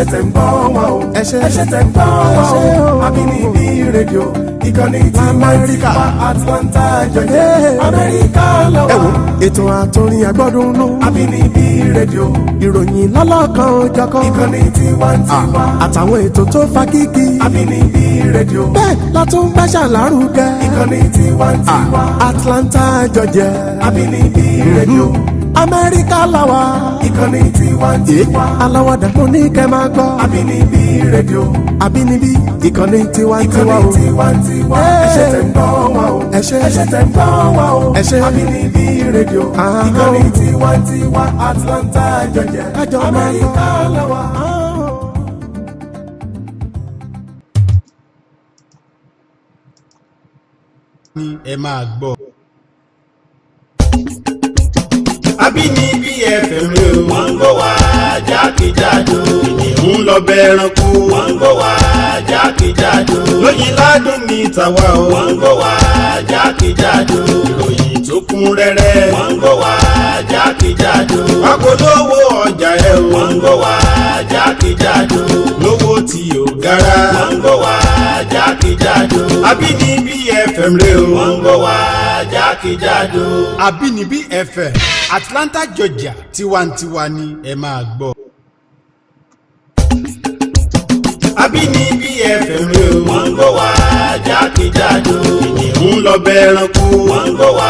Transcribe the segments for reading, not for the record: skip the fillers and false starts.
ṣé tẹ̀ ń gbọ́ wa o, ẹ ṣé tẹ̀ ń gbọ́ wa o. Abinibi rédíò ìkànnì tí Amẹ́ríkà Atlanta Georgia Amẹ́ríkà lọ́wọ́. Ẹ wo ètò àtòrin àgbọ́dúnú. Abinibi rédíò ìròyìn lọ́lọ́kan òjọ̀kan. Ìkànnì tiwantiwa àtàwọn ètò tó fa kíkì. Abinibi rédíò bẹ́ẹ̀ la tún gbàṣà lárugẹ. Ìkànnì tiwantiwa Atlanta Georgia Abinibi rédíò Amẹ́ríkà làwà. Ìkànnì tiwantiwa aláwàdà tó ní kẹ́ máa gbọ́. Abinibi rédíò Abinibi ìkànnì tiwantiwa o. Ìkànnì tiwantiwa ẹ ṣé tẹ̀ ń gbọ́ wa o. ẹ ṣé tẹ̀ ń gbọ́ wa o. Abinibi rédíò ìkànnì tiwantiwa Atlanta Georgia Amẹ́ríkà làwà. Ni ẹ máa gbọ́. Abinibi FM rẹ̀ o. Wọ́n ń gbọ́ wá jákèjádò. Ìyẹn ń lọ bẹ́ẹ̀ ẹranko. Wọ́n ń gbọ́ wá jákèjádò. Lóyin ládùn ní tàwa o. Wọ́n ń gbọ́ wá jákèjádò. Ìròyìn tó kún rẹ́rẹ́. Wọ́n ń gbọ́ wá jákèjádò. Àpolówó ọjà ẹ̀ o. Wọ́n ń gbọ́ wá jákèjádò. Lówó tí ò gara. Wọ́n ń gbọ́ wá jákèjádò. Abinibi FM rẹ̀ o. Wọ́n ń gbọ́ wá jákèjádò. Abinibi FM Atlanta Georgia tiwantiwa ni ẹ máa gbọ́. Abinibi FM rẹ̀ o. Wọ́n ń gbọ́ wá jákèjádò. Ìyẹn ń lọ bẹ́ẹ̀ ẹranko. Wọ́n ń gbọ́ wá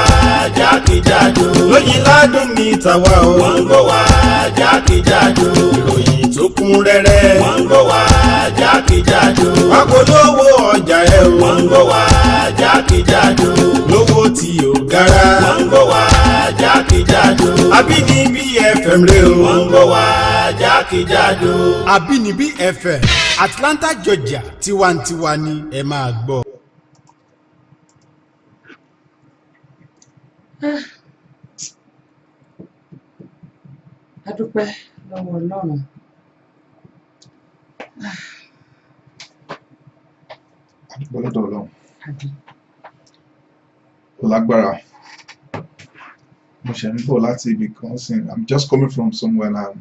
jákèjádò. Lóyin ládùn ní tàwa o. Wọ́n ń gbọ́ wá jákèjádò. Ìròyìn tó kún rẹ́rẹ́. Wọ́n ń gbọ́ wá jákèjádò. Àpolówó ọjà ẹ̀ o. Wọ́n ń gbọ́ wá jákèjádò. Lówó tí ò gara. Wọ́n ń gbọ́ wá jákèjádò. Abinibi FM rẹ̀ o. Wọ́n ń gbọ́ wá jákèjádò. Abinibi FM Atlanta Georgia tiwantiwa ni ẹ máa gbọ́. A dúpẹ́ lọ́wọ́ Ọlọ́run. A dúpẹ́ lọ́dọ̀ Ọlọ́run. Lágbára. Mo ṣe ń bọ̀ láti ibì kan sìn. I'm just coming from somewhere now.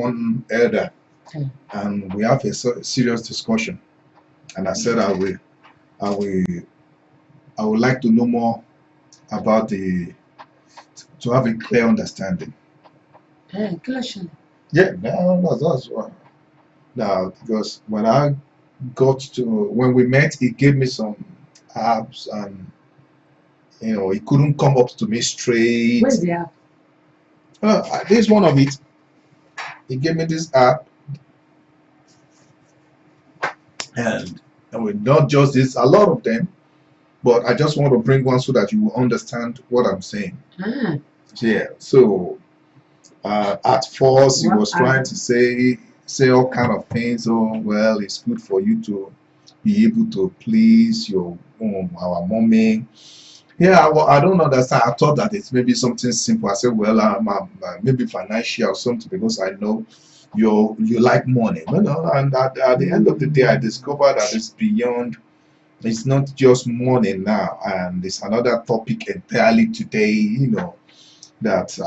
One elder. And we have a serious discussion. And I said I would like to know more about to have a clear understanding. Yeah, that's why. Now, because when we met, he gave me some apps, and he couldn't come up to me straight. Where's the app? This is one of it. He gave me this app, and we not just this, a lot of them, but I just want to bring one so that you will understand what I'm saying. Yeah. So at first he was trying to say all kind of things. Oh well, it's good for you to be able to please our mommy. Yeah, well, I don't understand. I thought that it's maybe something simple. I said, well, maybe financial or something, because I know you like money. And at the end of the day, I discovered that it's beyond. It's not just money now, and it's another topic entirely today. That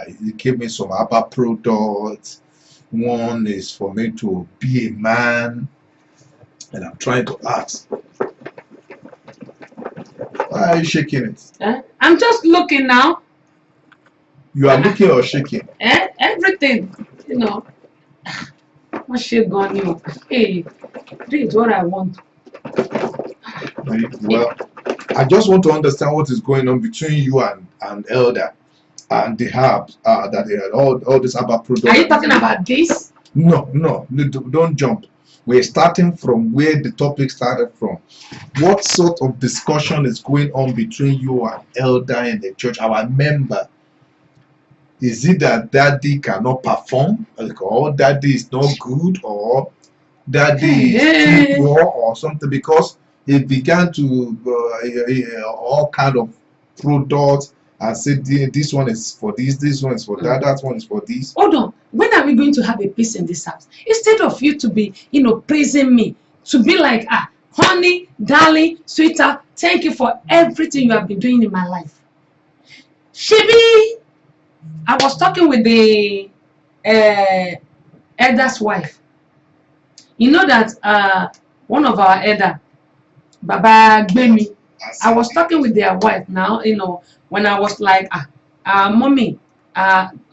it gave me some other products. One is for me to be a man, and I'm trying to ask. Why are you shaking it? I'm just looking now. You are looking or shaking? Everything, What shit gone you? Hey, this is what I want. Well, I just want to understand what is going on between you and Elder and the herbs that they had all this herbal products. Are you talking about this? No, don't jump. We're starting from where the topic started from. What sort of discussion is going on between you and Elder in the church, our member? Is it that Daddy cannot perform, or Daddy is not good, or Daddy is too poor, or something? Because he began to all kind of products and said this one is for this one is for that, that one is for this. Hold on. When are we going to have a peace in this house? Instead of you to be, praising me, to be like, honey, darling, sweetheart, thank you for everything you have been doing in my life. Shibi, I was talking with the elder's wife. You know that one of our elder, Baba Gbemi, I was talking with their wife now, you know, when I was like, mommy,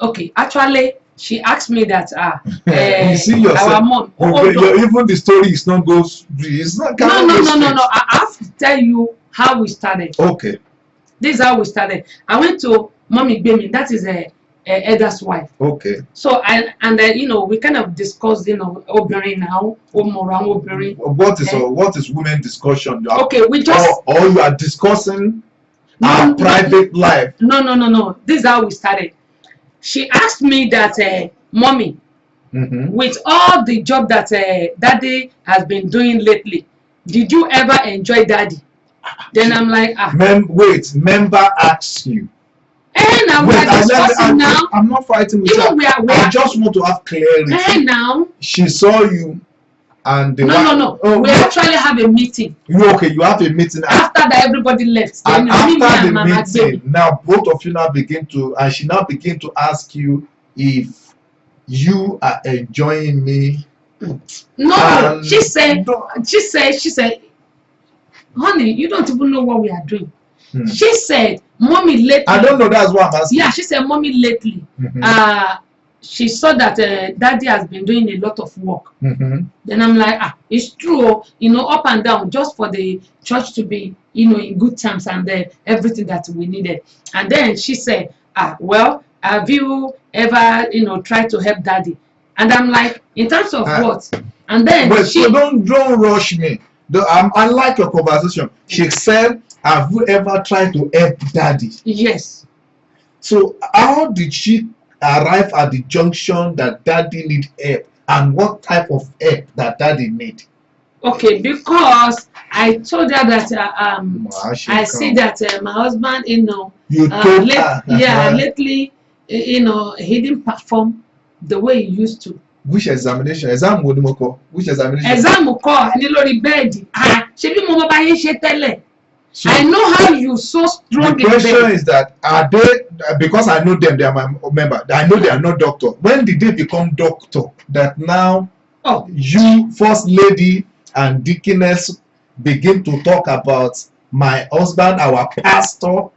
okay, actually, she asked me that you see yourself, our mom. Even the story is not goes. It's not. No. I have to tell you how we started. Okay. This is how we started. I went to Mommy Gbemi, that is a elder's wife. Okay. So you know, we kind of discussed, you know, obìnrin now, obìnrin. What is women discussion? Okay, we just or you are discussing our private life. No. This is how we started. She asked me that, mommy, with all the job that daddy has been doing lately, did you ever enjoy daddy? Then I'm like, member asks you. And now we are discussing now. I'm not fighting with you. I just want to have clarity. And now she saw you. And no. We actually have a meeting. You have a meeting after that everybody left. And after the meeting, now both of you now she now begin to ask you if you are enjoying me. No, she said, honey, you don't even know what we are doing. She said, mommy lately. I don't know, that's what I'm asking. Yeah, she said, mommy lately. She saw that daddy has been doing a lot of work. Then I'm like, it's true, you know, up and down, just for the church to be, you know, in good terms and everything that we needed. And then she said, well, have you ever, you know, tried to help daddy? And I'm like, in terms of what? And then so don't rush me. I like your conversation. She said, have you ever tried to help daddy? Yes. So how did she arrive at the junction that daddy need help, and what type of help that daddy need? Okay, because I told her that I see that my husband, you know, lately, you know, he didn't perform the way he used to. Which examination? Which examination? I know how you so strong. The question is that are they, because I know them, they are my member. I know they are not doctor. When did they become doctor? That now you, first lady and deaconess, begin to talk about my husband, our pastor,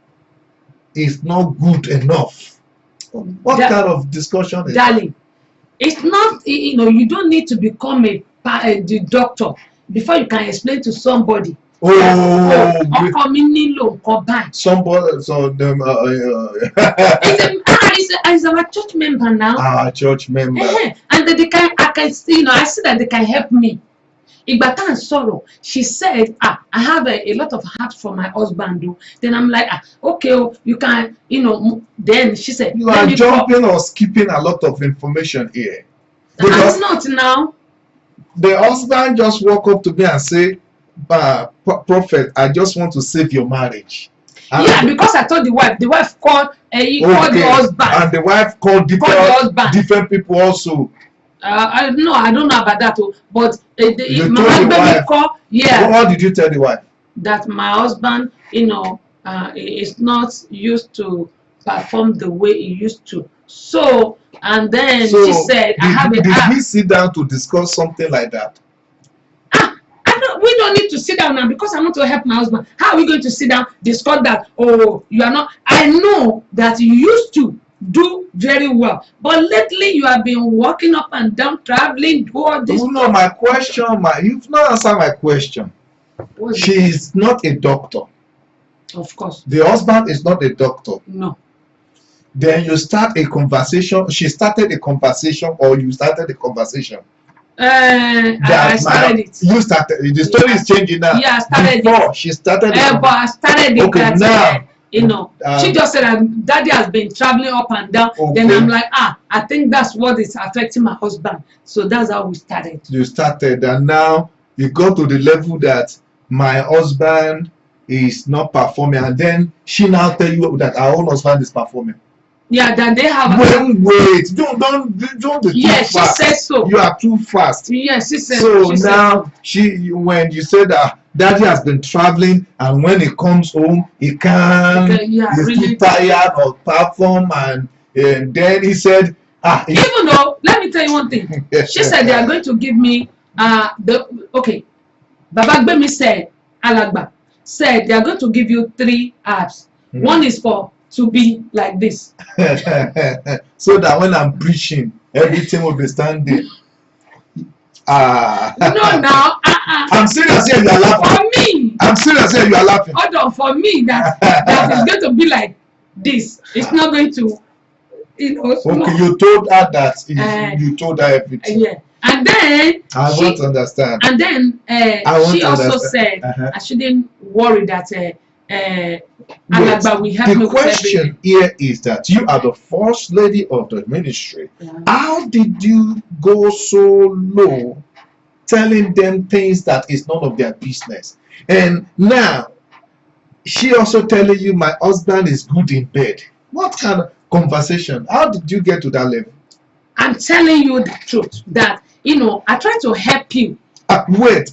is not good enough. What kind of discussion is darling, it's not, you know, you don't need to become the doctor before you can explain to somebody. Somebody, so them is our church member now. Our church member. And they can, I see that they can help me. Igbatan Sorrow, she said, I have a lot of heart for my husband. Then I'm like, okay, you can, you know. Then she said, you are jumping or skipping a lot of information here. Because I'm not now. The husband just walk up to me and say, prophet, I just want to save your marriage. And because I told the wife called called the husband, and the wife called different people also. I don't know about that, but my husband called. What did you tell the wife? That my husband, you know, is not used to perform the way he used to. So, and then she said, did we sit down to discuss something like that? We don't need to sit down now because I want to help my husband. How are we going to sit down, discuss that? Oh, you are not. I know that you used to do very well, but lately you have been walking up and down, traveling, do all this. You know my question, you've not answered my question. She is not a doctor. Of course. The husband is not a doctor. No. Then you start a conversation. She started a conversation, or you started a conversation. I started it. You started. The story is changing now. Yeah, I started Before, she started it. But I started it. Okay, now. You know, she just said that daddy has been traveling up and down. Okay. Then I'm like, I think that's what is affecting my husband. So that's how we started. You started, and now you go to the level that my husband is not performing, and then she now tell you that our own husband is performing. Yeah, that they have. Wait, don't be too fast. She said so. You are too fast. Yes, she said. So now when you said that daddy has been traveling, and when he comes home, he can't. He's really too tired of perform, and then he said, even though, let me tell you one thing. She said they are going to give me Baba Gbemi said, Alagba said they are going to give you 3 apps. One is for to be like this. So that when I'm preaching, everything will be standing. No, now. I'm serious here, you are laughing. For me. I'm serious here, you are laughing. Hold on, for me, that is going to be like this. It's not going to, Okay, you told her that. You told her everything. Yeah. And then I want to understand. And then she also said I shouldn't worry that Alagba will help me with everything. The question here is that you are the first lady of the ministry. Yeah. How did you go so low, telling them things that is none of their business? And now she also telling you my husband is good in bed. What kind of conversation? How did you get to that level? I'm telling you the truth that I try to help you. Wait,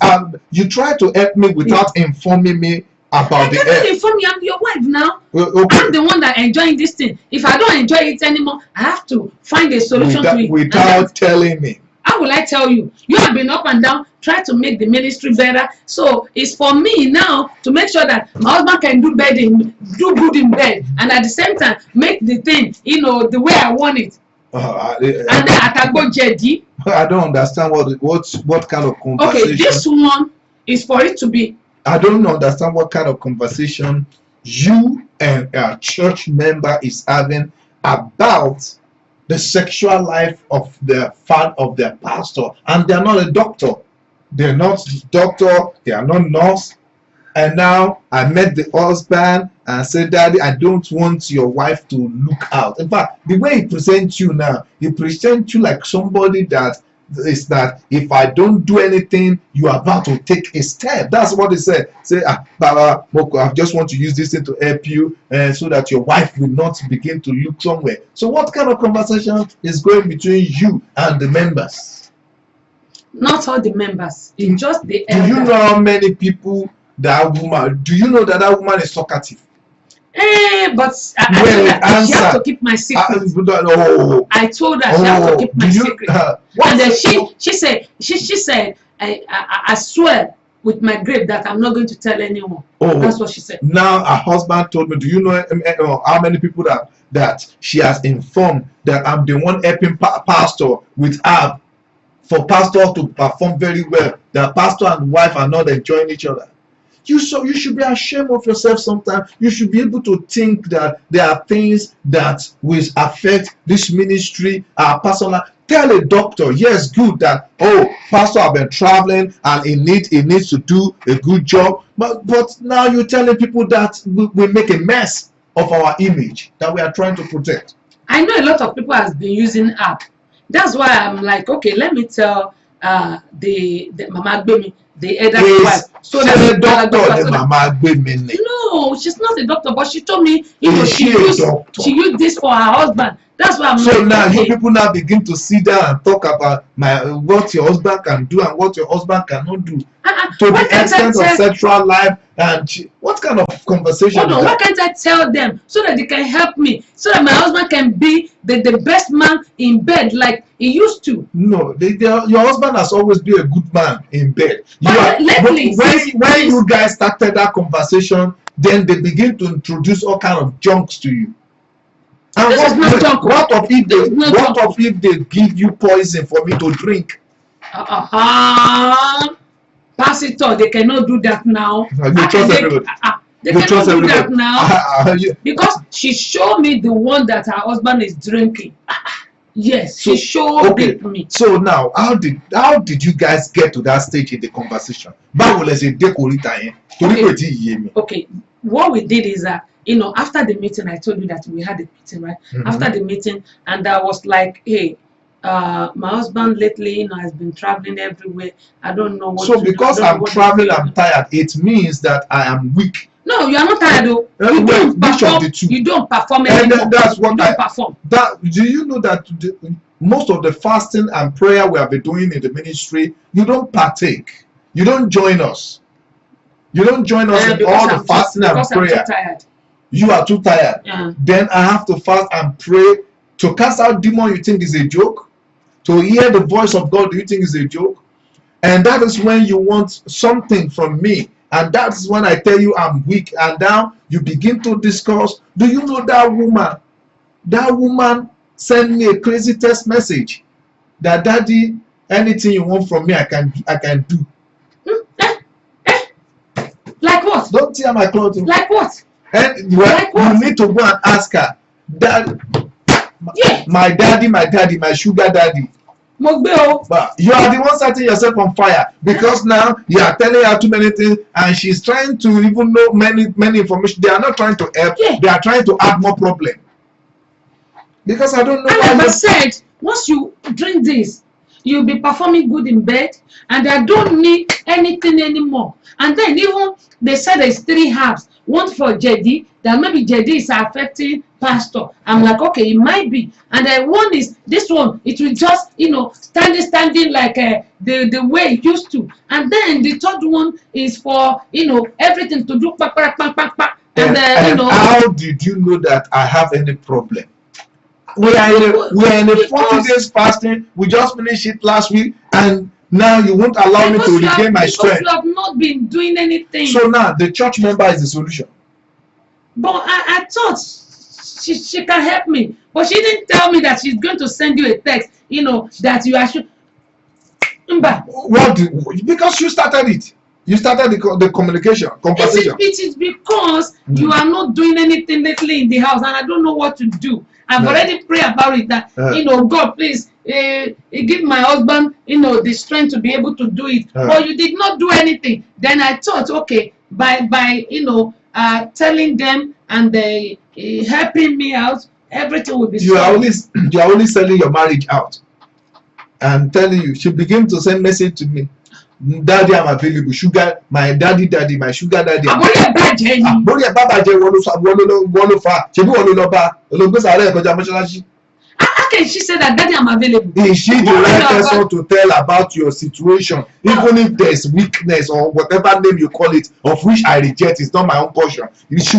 you try to help me without informing me about the help. I can't inform you. I'm your wife now. Okay. I'm the one that enjoying this thing. If I don't enjoy it anymore, I have to find a solution to it. Without telling me. How will I tell you? You have been up and down, try to make the ministry better. So it's for me now to make sure that my husband can do good in bed, and at the same time make the thing, the way I want it. And then I can go Jedi. I don't understand what kind of conversation. Okay, this one is for it to be. I don't understand what kind of conversation you and a church member is having about the sexual life of the fan of their pastor, and they are not a doctor. They're not doctor. They are not nurse. And now I met the husband and said, Daddy, I don't want your wife to look out. In fact, the way he presents you now, he presents you like somebody that is that if I don't do anything, you are about to take a step. That's what he said. Say, Baba Moko, I just want to use this thing to help you, so that your wife will not begin to look somewhere. So what kind of conversation is going between you and the members? Not all the members. It's just the elders. Do you know how many people that woman? Do you know that woman is talkative? But I she has to keep my secret. I told her she has to keep my secret. And then she said, I swear with my grave that I'm not going to tell anyone. That's what she said. Now her husband told me, do you know how many people that she has informed that I'm the one helping pastor with her for pastor to perform very well? The pastor and wife are not enjoying each other. You should be ashamed of yourself sometimes. You should be able to think that there are things that will affect this ministry, our personal. Tell a doctor, yes, good that, pastor have been traveling and he needs to do a good job. But now you're telling people that we make a mess of our image that we are trying to protect. I know a lot of people has been using app. That's why I'm like, okay, let me tell the Mama Gbemi, the elder wife. So the doctor, the Mama Gbemi. No, she's not a doctor, but she told me, she used this for her husband. That's why I'm so like, now okay. You people now begin to sit down and talk about what your husband can do and what your husband cannot do. To the extent of sexual life and what kind of conversation? Hold on, why can't I tell them so that they can help me, so that my husband can be the best man in bed like he used to? No, your husband has always been a good man in bed. When you guys started that conversation, then they begin to introduce all kind of junks to you. And what if they give you poison for me to drink? Pastor, they cannot do that now. You trust everybody. They cannot do that now. Because she showed me the one that her husband is drinking. Yes, she showed it to me. So now, how did you guys get to that stage in the conversation? Okay, what we did is that, after the meeting, I told you that we had a meeting, right? Mm-hmm. After the meeting, and I was like, hey, my husband lately, has been traveling everywhere. I don't know what. So because I'm traveling, I'm tired. It means that I am weak. No, you are not tired though. You don't perform anymore. And that's what I perform. Do you know that most of the fasting and prayer we have been doing in the ministry, you don't partake. You don't join us. You don't join us in all the fasting and prayer. I'm too tired. You are too tired. Yeah. Then I have to fast and pray to cast out demon. You think is a joke? To hear the voice of God, do you think is a joke? And that is when you want something from me. And that is when I tell you I'm weak. And now you begin to discuss. Do you know that woman? That woman sent me a crazy text message that, daddy, anything you want from me, I can do. Like what? Don't tear my clothing. Like what? And you need to go and ask her. That my daddy, my sugar daddy. But you are the one setting yourself on fire, because now you are telling her too many things, and she's trying to even know many information. They are not trying to help. They are trying to add more problem. Because I don't know. I never said once you drink this, you'll be performing good in bed, and I don't need anything anymore. And then even they said there's 3 herbs. One for Jedi, that maybe Jedi is affecting pastor. I'm like, okay, it might be. And then one is this one, it will just, standing like the way it used to. And then the third one is for, everything to do. And how did you know that I have any problem? We are in a 40 days fasting. We just finished it last week, and now you won't allow me to regain my strength. You have not been doing anything. So now the church member is the solution. But I thought she can help me, but she didn't tell me that she's going to send you a text. That you are sure. Because you started it. You started the communication, conversation. It is because you are not doing anything lately in the house, and I don't know what to do. I've already prayed about it that God, please give my husband the strength to be able to do it. But you did not do anything. Then I thought, okay, by telling them and helping me out, everything will be. You are only selling your marriage out. I'm telling you, she began to send message to me. Daddy, I'm available. Sugar, my daddy, my sugar daddy. How can she say that, daddy, I'm available? Is she the right person to tell about your situation? Even if there's weakness or whatever name you call it, of which I reject, it's not my own portion. Is she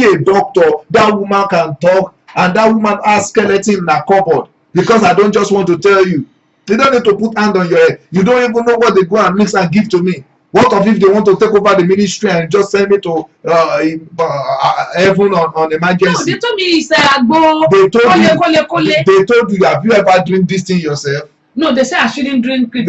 a doctor? That woman can talk, and that woman has skeleton in her cupboard. Because I don't just want to tell you. They don't need to put hand on your head. You don't even know what they go and mix and give to me. What if they want to take over the ministry and just send me to heaven on emergency? No, they told me it's agbo. They told you, have you ever drink this thing yourself? No, they said I shouldn't drink it.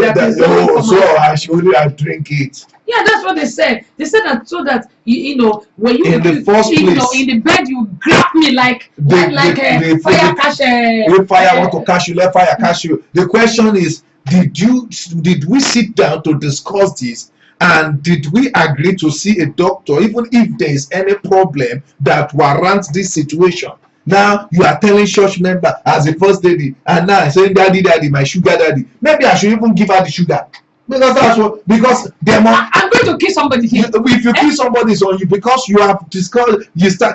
So I should drink it. Yeah, that's what they said. They said that so that when you in the first place, in the bed you grab me like a fire catch. If fire want to catch you, let fire catch you. The question is, did we sit down to discuss this, and did we agree to see a doctor even if there is any problem that warrants this situation? Now you are telling church member as a first lady, and now saying daddy, my sugar daddy. Maybe I should even give her the sugar. Because I'm going to kill somebody here. If you kill somebody, it's on you, because you have discovered.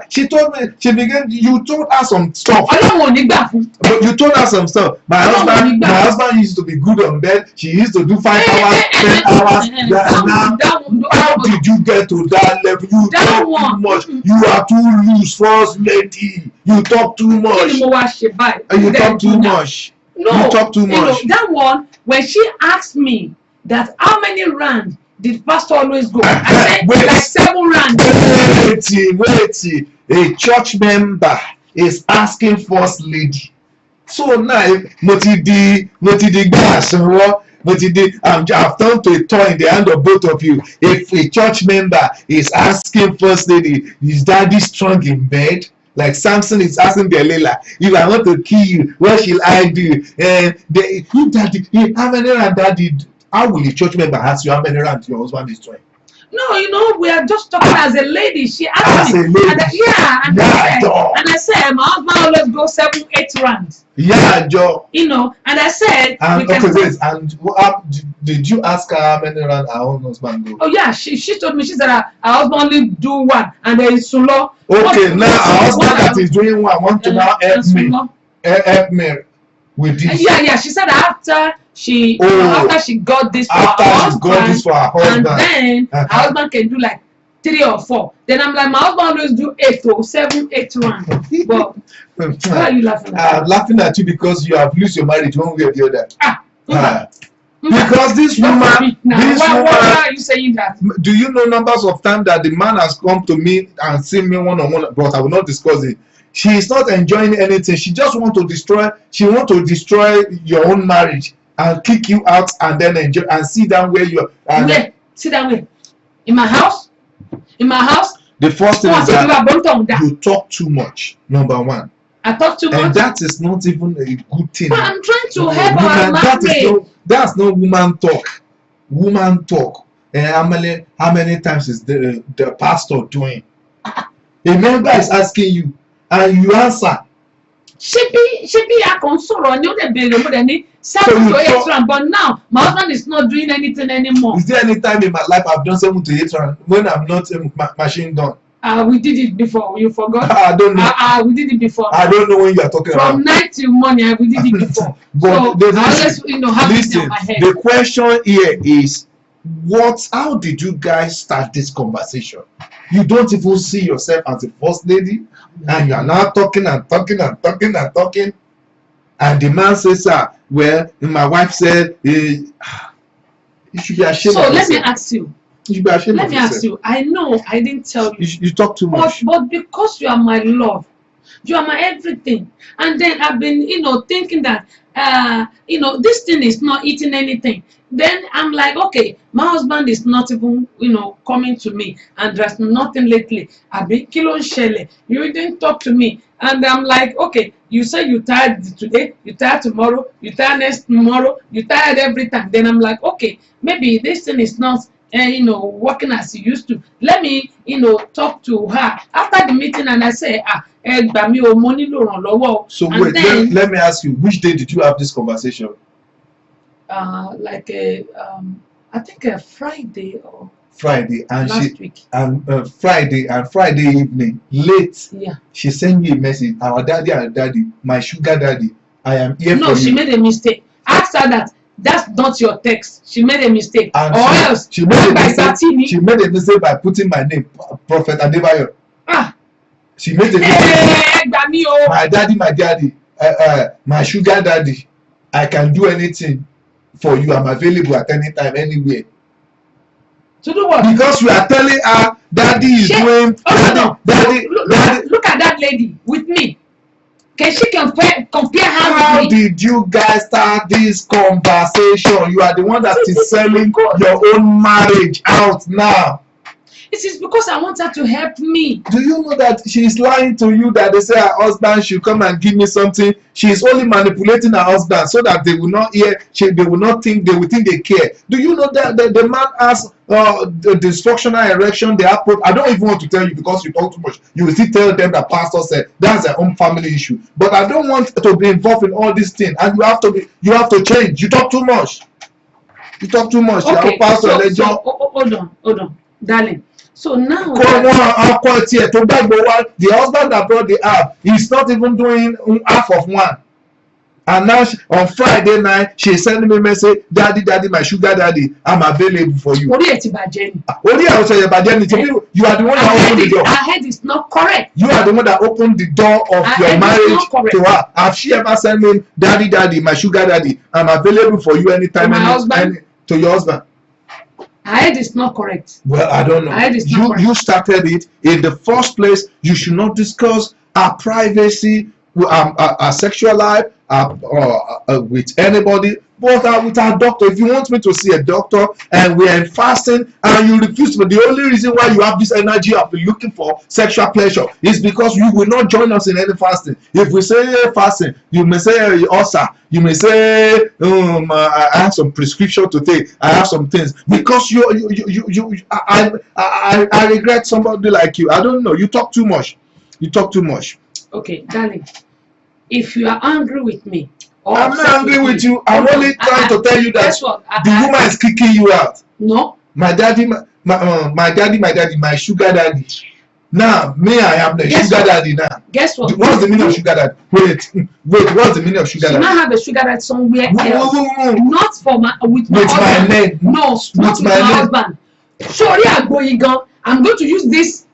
She told me, you told her some stuff. But you told her some stuff. My husband used to be good on bed. She used to do 5 hours, 10 hours. How did you get to that level? You talk too much. You are too loose, first lady. You talk too much. You talk too much. No, you talk too much. That one, when she asked me that how many rand did pastor always go, I said like 7 rand. Wait. A church member is asking first lady. So now, I've turned to a toy in the hand of both of you. If a church member is asking first lady, is daddy strong in bed? Like Samson is asking Delilah, if I want to kill you, what shall I do? How many rand daddy? How will a church member ask you how many rand your husband is trying? No, we are just talking as a lady. She asked me. And I said, my husband always goes 7-8 rand. Yeah, Joe. And I said, did you ask her how many rand her own husband go? Oh yeah, she told me. She said her husband only do 1, and there is Sulo. Okay, now her husband that is doing 1 want to now help me with this. Yeah. She said after she got this for her husband, and then her husband can do like 3 or 4. Then I'm like, my husband always do 8 or 7-8 rand. But why are you laughing at? I'm laughing at you because you have lost your marriage one way or the other. Because this woman, why are you saying that? Do you know numbers of times that the man has come to me and seen me one-on-one, but I will not discuss it. She is not enjoying anything. She just want to destroy. She want to destroy your own marriage and kick you out, and then enjoy and sit down where you are. Where? Sit down where? In my house? In my house? The first thing is that you talk too much. Number one. I talk too much. And that is not even a good thing. But I'm trying to help our marriage. That's not woman talk. Woman talk. And how many times is the pastor doing? A member is asking you, and you answer. She be a console on you but now my husband is not doing anything anymore. Is there any time in my life I've done 7 to 8 rounds when I'm not machine done? We did it before. You forgot? I don't know. We did it before. I don't know when you are talking about. From night till morning, we did it before. But so unless have it in my head. The question here is, how did you guys start this conversation? You don't even see yourself as a first lady, and you are now talking and talking and talking and talking, and the man says, well, my wife said, you should be ashamed of yourself. So let me ask you. Let me ask you. I know I didn't tell you. You talk too much. But because you are my love, you are my everything, and then I've been, thinking that, this thing is not eating anything. Then I'm like, okay, my husband is not even, coming to me, and there's nothing lately. I've been killing Shelley. You didn't talk to me, and I'm like, okay, you say you tired today, you tired tomorrow, you tired next tomorrow, you tired every time. Then I'm like, okay, maybe this thing is not. Working as he used to. Let me, talk to her after the meeting, and I say, So wait, then, let me ask you, which day did you have this conversation? I think a Friday or Friday, and last week. And Friday evening, late. Yeah. She sent me a message. Our daddy, my sugar daddy, I am here for you. No, she made a mistake. Ask her that. That's not your text. She made a mistake. And else she made a mistake by putting my name, Prophet Adebayo. She made a mistake. My daddy, my sugar daddy, I can do anything for you. I'm available at any time, anywhere. To do what? Because you are telling her daddy is doing. Daddy. Look at that lady with me. Can she compare her? How did you guys start this conversation? You are the one that is selling your own marriage out now. It is because I want her to help me. Do you know that she is lying to you, that they say her husband should come and give me something? She is only manipulating her husband so that they will not hear, they will not think, they will think they care. Do you know that the man has the dysfunctional erection, they have I don't even want to tell you because you talk too much. You will still tell them that pastor said that's their own family issue. But I don't want to be involved in all these things, and you have to change. You talk too much. Okay, hold on, darling. So now the husband that brought the app, he's not even doing half of one. And now on Friday night, she's sending me a message, daddy, my sugar daddy, I'm available for you. You are the one that opened the door. Her head is not correct. You are the one that opened the door of your marriage to her. Have she ever sent me, daddy, my sugar daddy, I'm available for you anytime, to your husband? Her head is not correct. Well, I don't know. You started it. In the first place, you should not discuss our privacy, our sexual life, with anybody, but with our doctor. If you want me to see a doctor and we are in fasting and you refuse to, the only reason why you have this energy of looking for sexual pleasure is because you will not join us in any fasting. If we say fasting, you may say ulcer, you may say I have some prescription to take, I have some things, because I regret somebody like you. I don't know, you talk too much. Okay, darling, if you are angry with me, I'm not angry with you. I'm only trying to tell you that the woman is kicking you out. No. My daddy, my sugar daddy. Now, I am the sugar daddy now. Guess what? What's the meaning of sugar daddy? Wait, what's the meaning of sugar daddy? She might have a sugar daddy somewhere else. Not for with my name. No, not with my husband. Sorry, I'm going to use this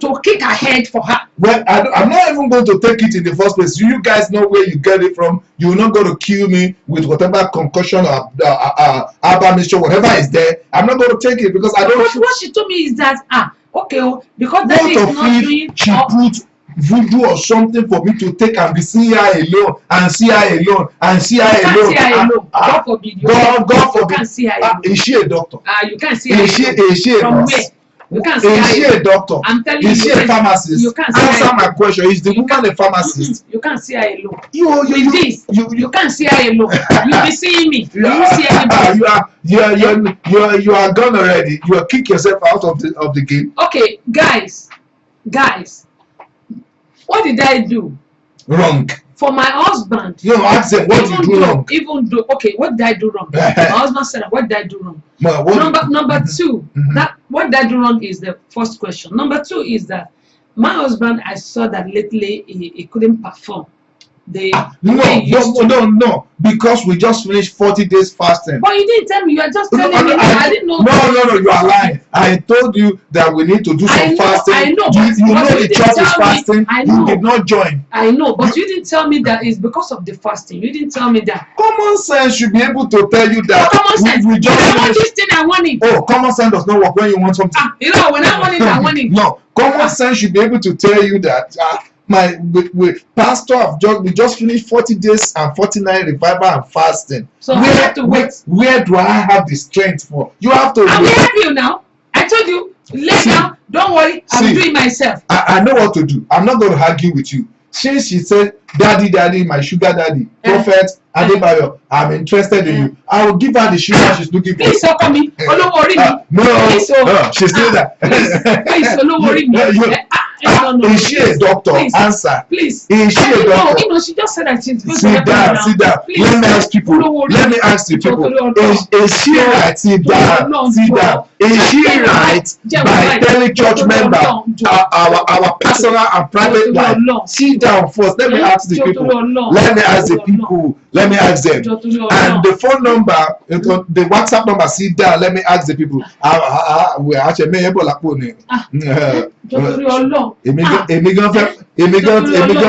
to kick her head for her. Well, I'm not even going to take it in the first place. You guys know where you get it from. You're not going to kill me with whatever concussion or herbal mixture, whatever is there. I'm not going to take it because I don't. But what she told me is that okay, because that is not doing. She put voodoo or something for me to take and be see her alone and see her alone and see her alone. See her alone. God forbid. God forbid. You can't see her alone. Is she a doctor? You can't see her alone. Is she a From nurse? where? You can't see Is she her a doctor? I'm telling you. Is she a pharmacist? You can't see Answer her my question. Is the woman a pharmacist? You can't see her alone. You can't see her alone. You be seeing me. You see anybody. You are gone already. You are kick yourself out of the game. Okay, guys, what did I do wrong for my husband? You ask them what you do wrong. Even though, okay, what did I do wrong? My husband said, what did I do wrong? Number two, that what did I do wrong is the first question. Number two is that my husband, I saw that lately he couldn't perform. No, because we just finished 40 days fasting. But you didn't tell me. You are just telling me. I didn't know. No, you are lying. I told you that we need to do some fasting. I know. You know the church is fasting. You did not join. I know, but you didn't tell me that it's because of the fasting. You didn't tell me that. Common sense should be able to tell you that. Common sense. We just I want this thing. I want it. Oh, common sense does not work when you want something. When I want it, I want it. No, common sense should be able to tell you that. Pastor we just finished 40 days and 49 revival and fasting. So I have to wait. Where do I have the strength for? You have to. I will help you now. I told you, lay down. Don't worry. I will do it myself. I know what to do. I'm not going to argue with you. Since she said, "Daddy, my sugar daddy, Prophet Adebayo, I'm interested in you," I will give her the sugar she's looking for. Please help me. Don't worry me. No, she's still that. Please, don't worry me. Is she a doctor? Please. Answer. Please. Is she a doctor? No, she just said that she's going sit down. Please. Let me ask people. Let me ask the people. Is she right? Sit down. Is she right by telling church member our personal and private life? Sit down first. Let me ask the people. Let me ask the people. Let me ask them. And the phone number, the WhatsApp number. Sit down. Let me ask the people. We are actually able to èmi gan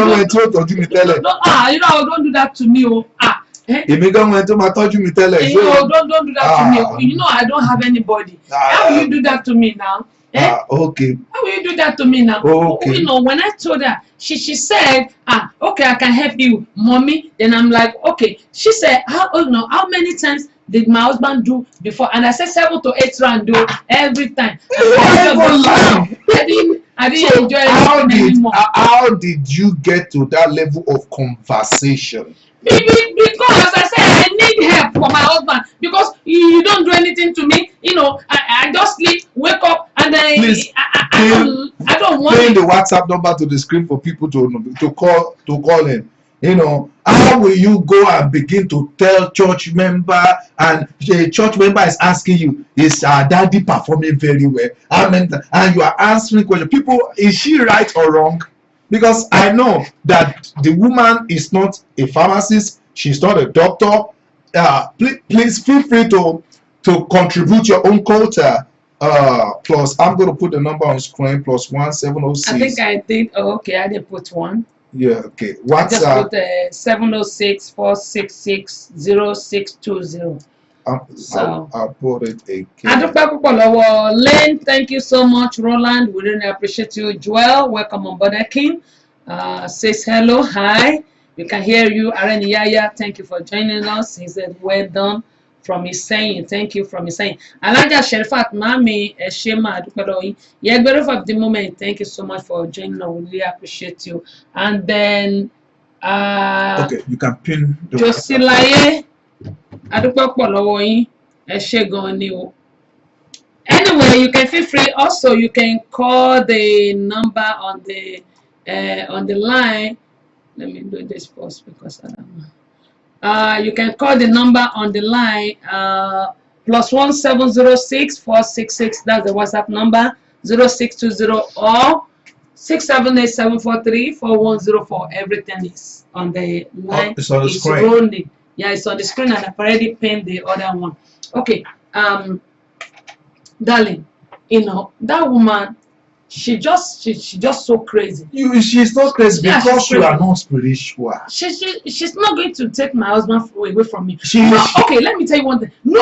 wọn tí ó tọ́jú mi tẹ́lẹ̀. Don't do that to me. Èmi gan wọn tó máa tọ́jú mi tẹ́lẹ̀. Don't do that to me. I don't have anybody. How will you do that to me now? Okay. How will you do that to me now? Okay. When I told her, she said, okay, I can help you, mommy. Then I'm like, okay. She said, how many times did my husband do before? And I said 7 to 8 rounds do every time. I didn't enjoy it anymore. How did you get to that level of conversation? Because I said I need help for my husband, because you don't do anything to me. I just sleep, wake up, and I don't want. Put the WhatsApp number to the screen for people to call in. How will you go and begin to tell church member, and the church member is asking you, is our daddy performing very well? And you are answering questions. People, is she right or wrong? Because I know that the woman is not a pharmacist. She's not a doctor. Please feel free to contribute your own quota. Plus, I'm going to put the number on screen, plus 1706. I think I did. Oh, okay, I did put one. Yeah, okay. WhatsApp. I just put 706-466-0620. I'll put it again. Lane, thank you so much. Roland, we really appreciate you. Joel, welcome on board. King says hello, hi. We can hear you. Aren Yaya, thank you for joining us. He said, well done from his saying. Thank you from his saying. Alaja Sherifat, Mami, Shema, Yegbero of the moment. Thank you so much for joining us. We really appreciate you. And then, okay, you can pin the Josilaye. Anyway, you can feel free. Also, you can call the number on the line. Let me do this first because I don't know. You can call the number on the line plus 1706-466. That's the WhatsApp number 0620 or 678-743-4104. Everything is on the line. It's on the screen. Rolling. Yeah, it's on the screen, and I've already pinned the other one. Okay, darling, that woman, She just so crazy. She's not crazy because you are not spiritual. She's not going to take my husband away from me. Okay, let me tell you one thing. No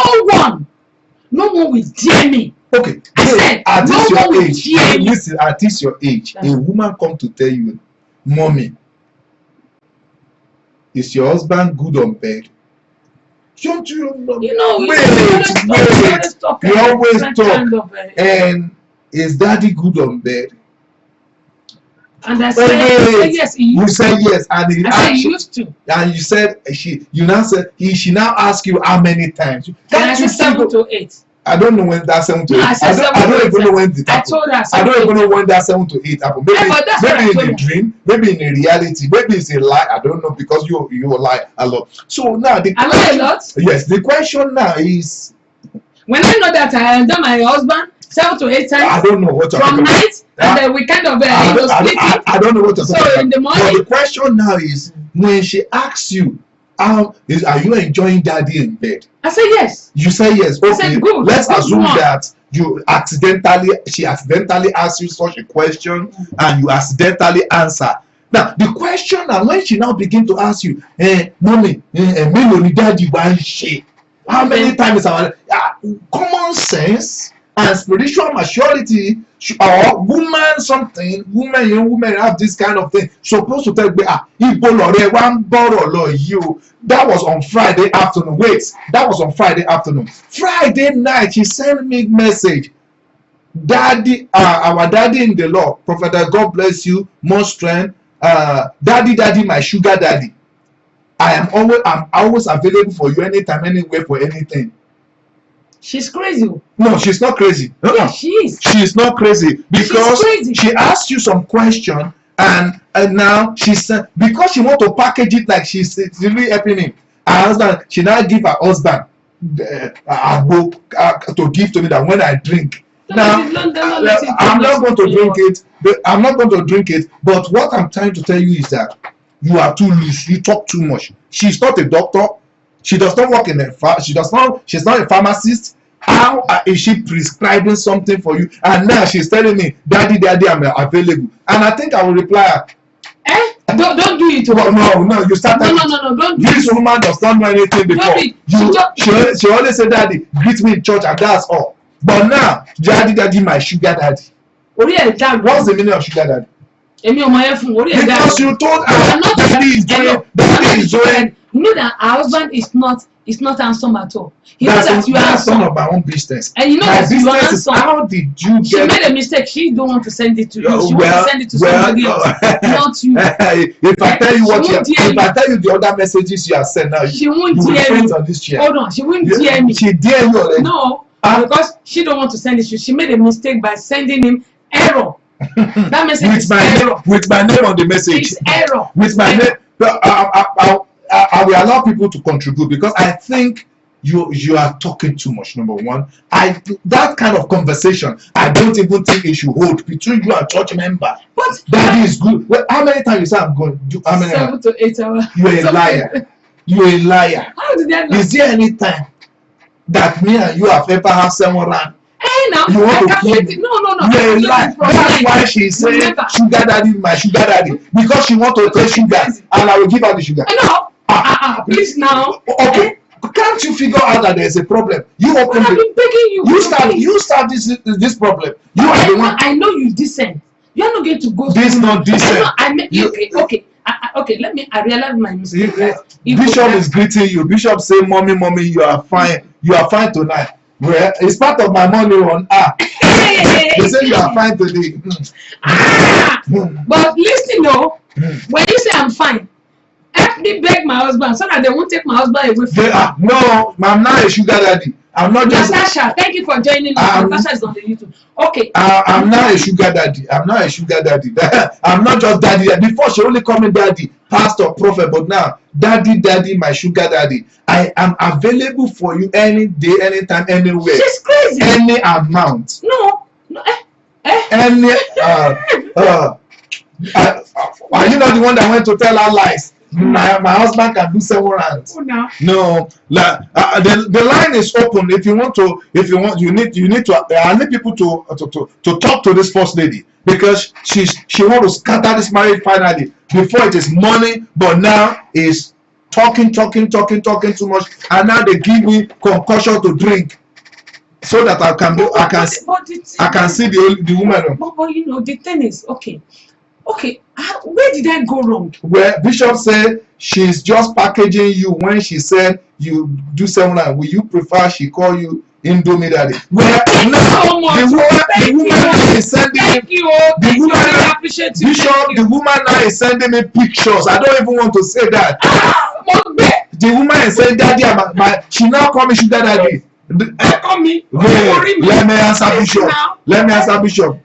one will dare me. Okay, at this your age, listen, at this your age, a woman come to tell you, mommy, is your husband good on bed? Don't you know? Wait. You always talk. And is daddy good on bed? And I said yes. You said yes, and I said he used to. And you said she now ask you how many times? Can't you 7 to 8? I don't know when that 7 to 8. No, I don't even know when it happened. I told her. I don't even know when that 7 to 8 happened. Maybe in a dream, maybe in a reality, maybe it's a lie. I don't know because you lie a lot. So now I lie a lot. Yes, the question now is, when I know that I am done my husband 7 to 8 times. I don't know what you're from night, and then we kind of I don't know what you're talking about. So in the morning. But the question now is, when she asks you, are you enjoying daddy in bed? I say yes. You say yes. Okay. I said good. Let's assume that she accidentally asked you such a question and you accidentally answer. Now the question, and when she now begin to ask you, mommy, daddy, how many times common sense and spiritual maturity or women have this kind of thing, supposed to tell me, that was on Friday afternoon. That was on Friday afternoon. Friday night she sent me message, daddy, our daddy in the Lord, prophet, God bless you, more strength, daddy, my sugar daddy, I'm always available for you anytime, anywhere, for anything. She's crazy. No, she's not crazy. Yeah, she is. She's not crazy because she asked you some question, and now she said, because she want to package it like she's really helping him. Her husband, she now give her husband a book to give to me that when I drink. Now I'm not going to drink it. I'm not going to drink it. But what I'm trying to tell you is that you are too loose. You talk too much. She's not a doctor. She does not work in a she's not a pharmacist. How is she prescribing something for you? And now she's telling me, daddy, I'm available. And I think I will reply her. Don't do it. No, you start. No, don't do it. This woman does not know anything before. She always say, daddy, greet me in church, and that's all. But now, daddy, my sugar daddy. What's the meaning of sugar daddy? Because you told her daddy is doing. You know that our husband is not handsome at all. He knows that you are handsome of my own business. And you know my that you are handsome. How did you get? She made a mistake. She don't want to send it to you. She wants to send it to somebody else, not you. If I tell you if I tell you the other messages you have sent now, she won't dare me. On this chair. Hold on, she won't dare me. She dare you already. No, because she don't want to send it to you. She made a mistake by sending him error. That message is error. With my name on the message. It's error. With my name. I will allow people to contribute because I think you are talking too much. Number one, that kind of conversation I don't even think it should hold between you and church member. But that is good. Well, how many times you say I'm going? How many? 7 to 8 hours. You're a liar. You're a liar. How did that? Is there any time that me and you have ever had someone around? Now you want to keep no. You're a liar. That's why she's saying sugar daddy, my sugar daddy, because she want to take sugar, and I will give her the sugar. No. Please now. Okay. Can't you figure out that there's a problem? You open I've been begging you. You start this problem. You are the one. I know you decent. You're not going to go. This is not decent. Okay. Let me. I realize my mistake. Bishop is greeting you. Bishop say, "Mommy, you are fine. You are fine tonight." Well, it's part of my money on They say you are fine today. But listen, though, when you say I'm fine, help me beg my husband so that they won't take my husband away from me. No, I'm not a sugar daddy. I'm not just. Natasha, thank you for joining me. Natasha is on the YouTube. Okay. I'm not a sugar daddy. I'm not a sugar daddy. I'm not just daddy. Before she only called me daddy, pastor, prophet, but now daddy, my sugar daddy. I am available for you any day, anytime, anywhere. She's crazy. Any amount. No. Any. Are you not the one that went to tell her lies? My husband can do 7 rounds. No, the line is open. If you want, you need to. I need people to talk to this first lady. because she want to scatter this marriage finally. Before it is money, but now is talking too much, and now they give me concoction to drink so that I can see the woman. But you know, the thing is, okay, where did I go wrong? Where Bishop said she's just packaging you when she said you do something. Will you prefer she call you Indomie daddy? Well, now so much. the woman is sending me. The woman now is sending me pictures. I don't even want to say that. The woman is saying, "Daddy, she now call me sugar daddy." Call me. Let me answer Bishop. Let me answer Bishop.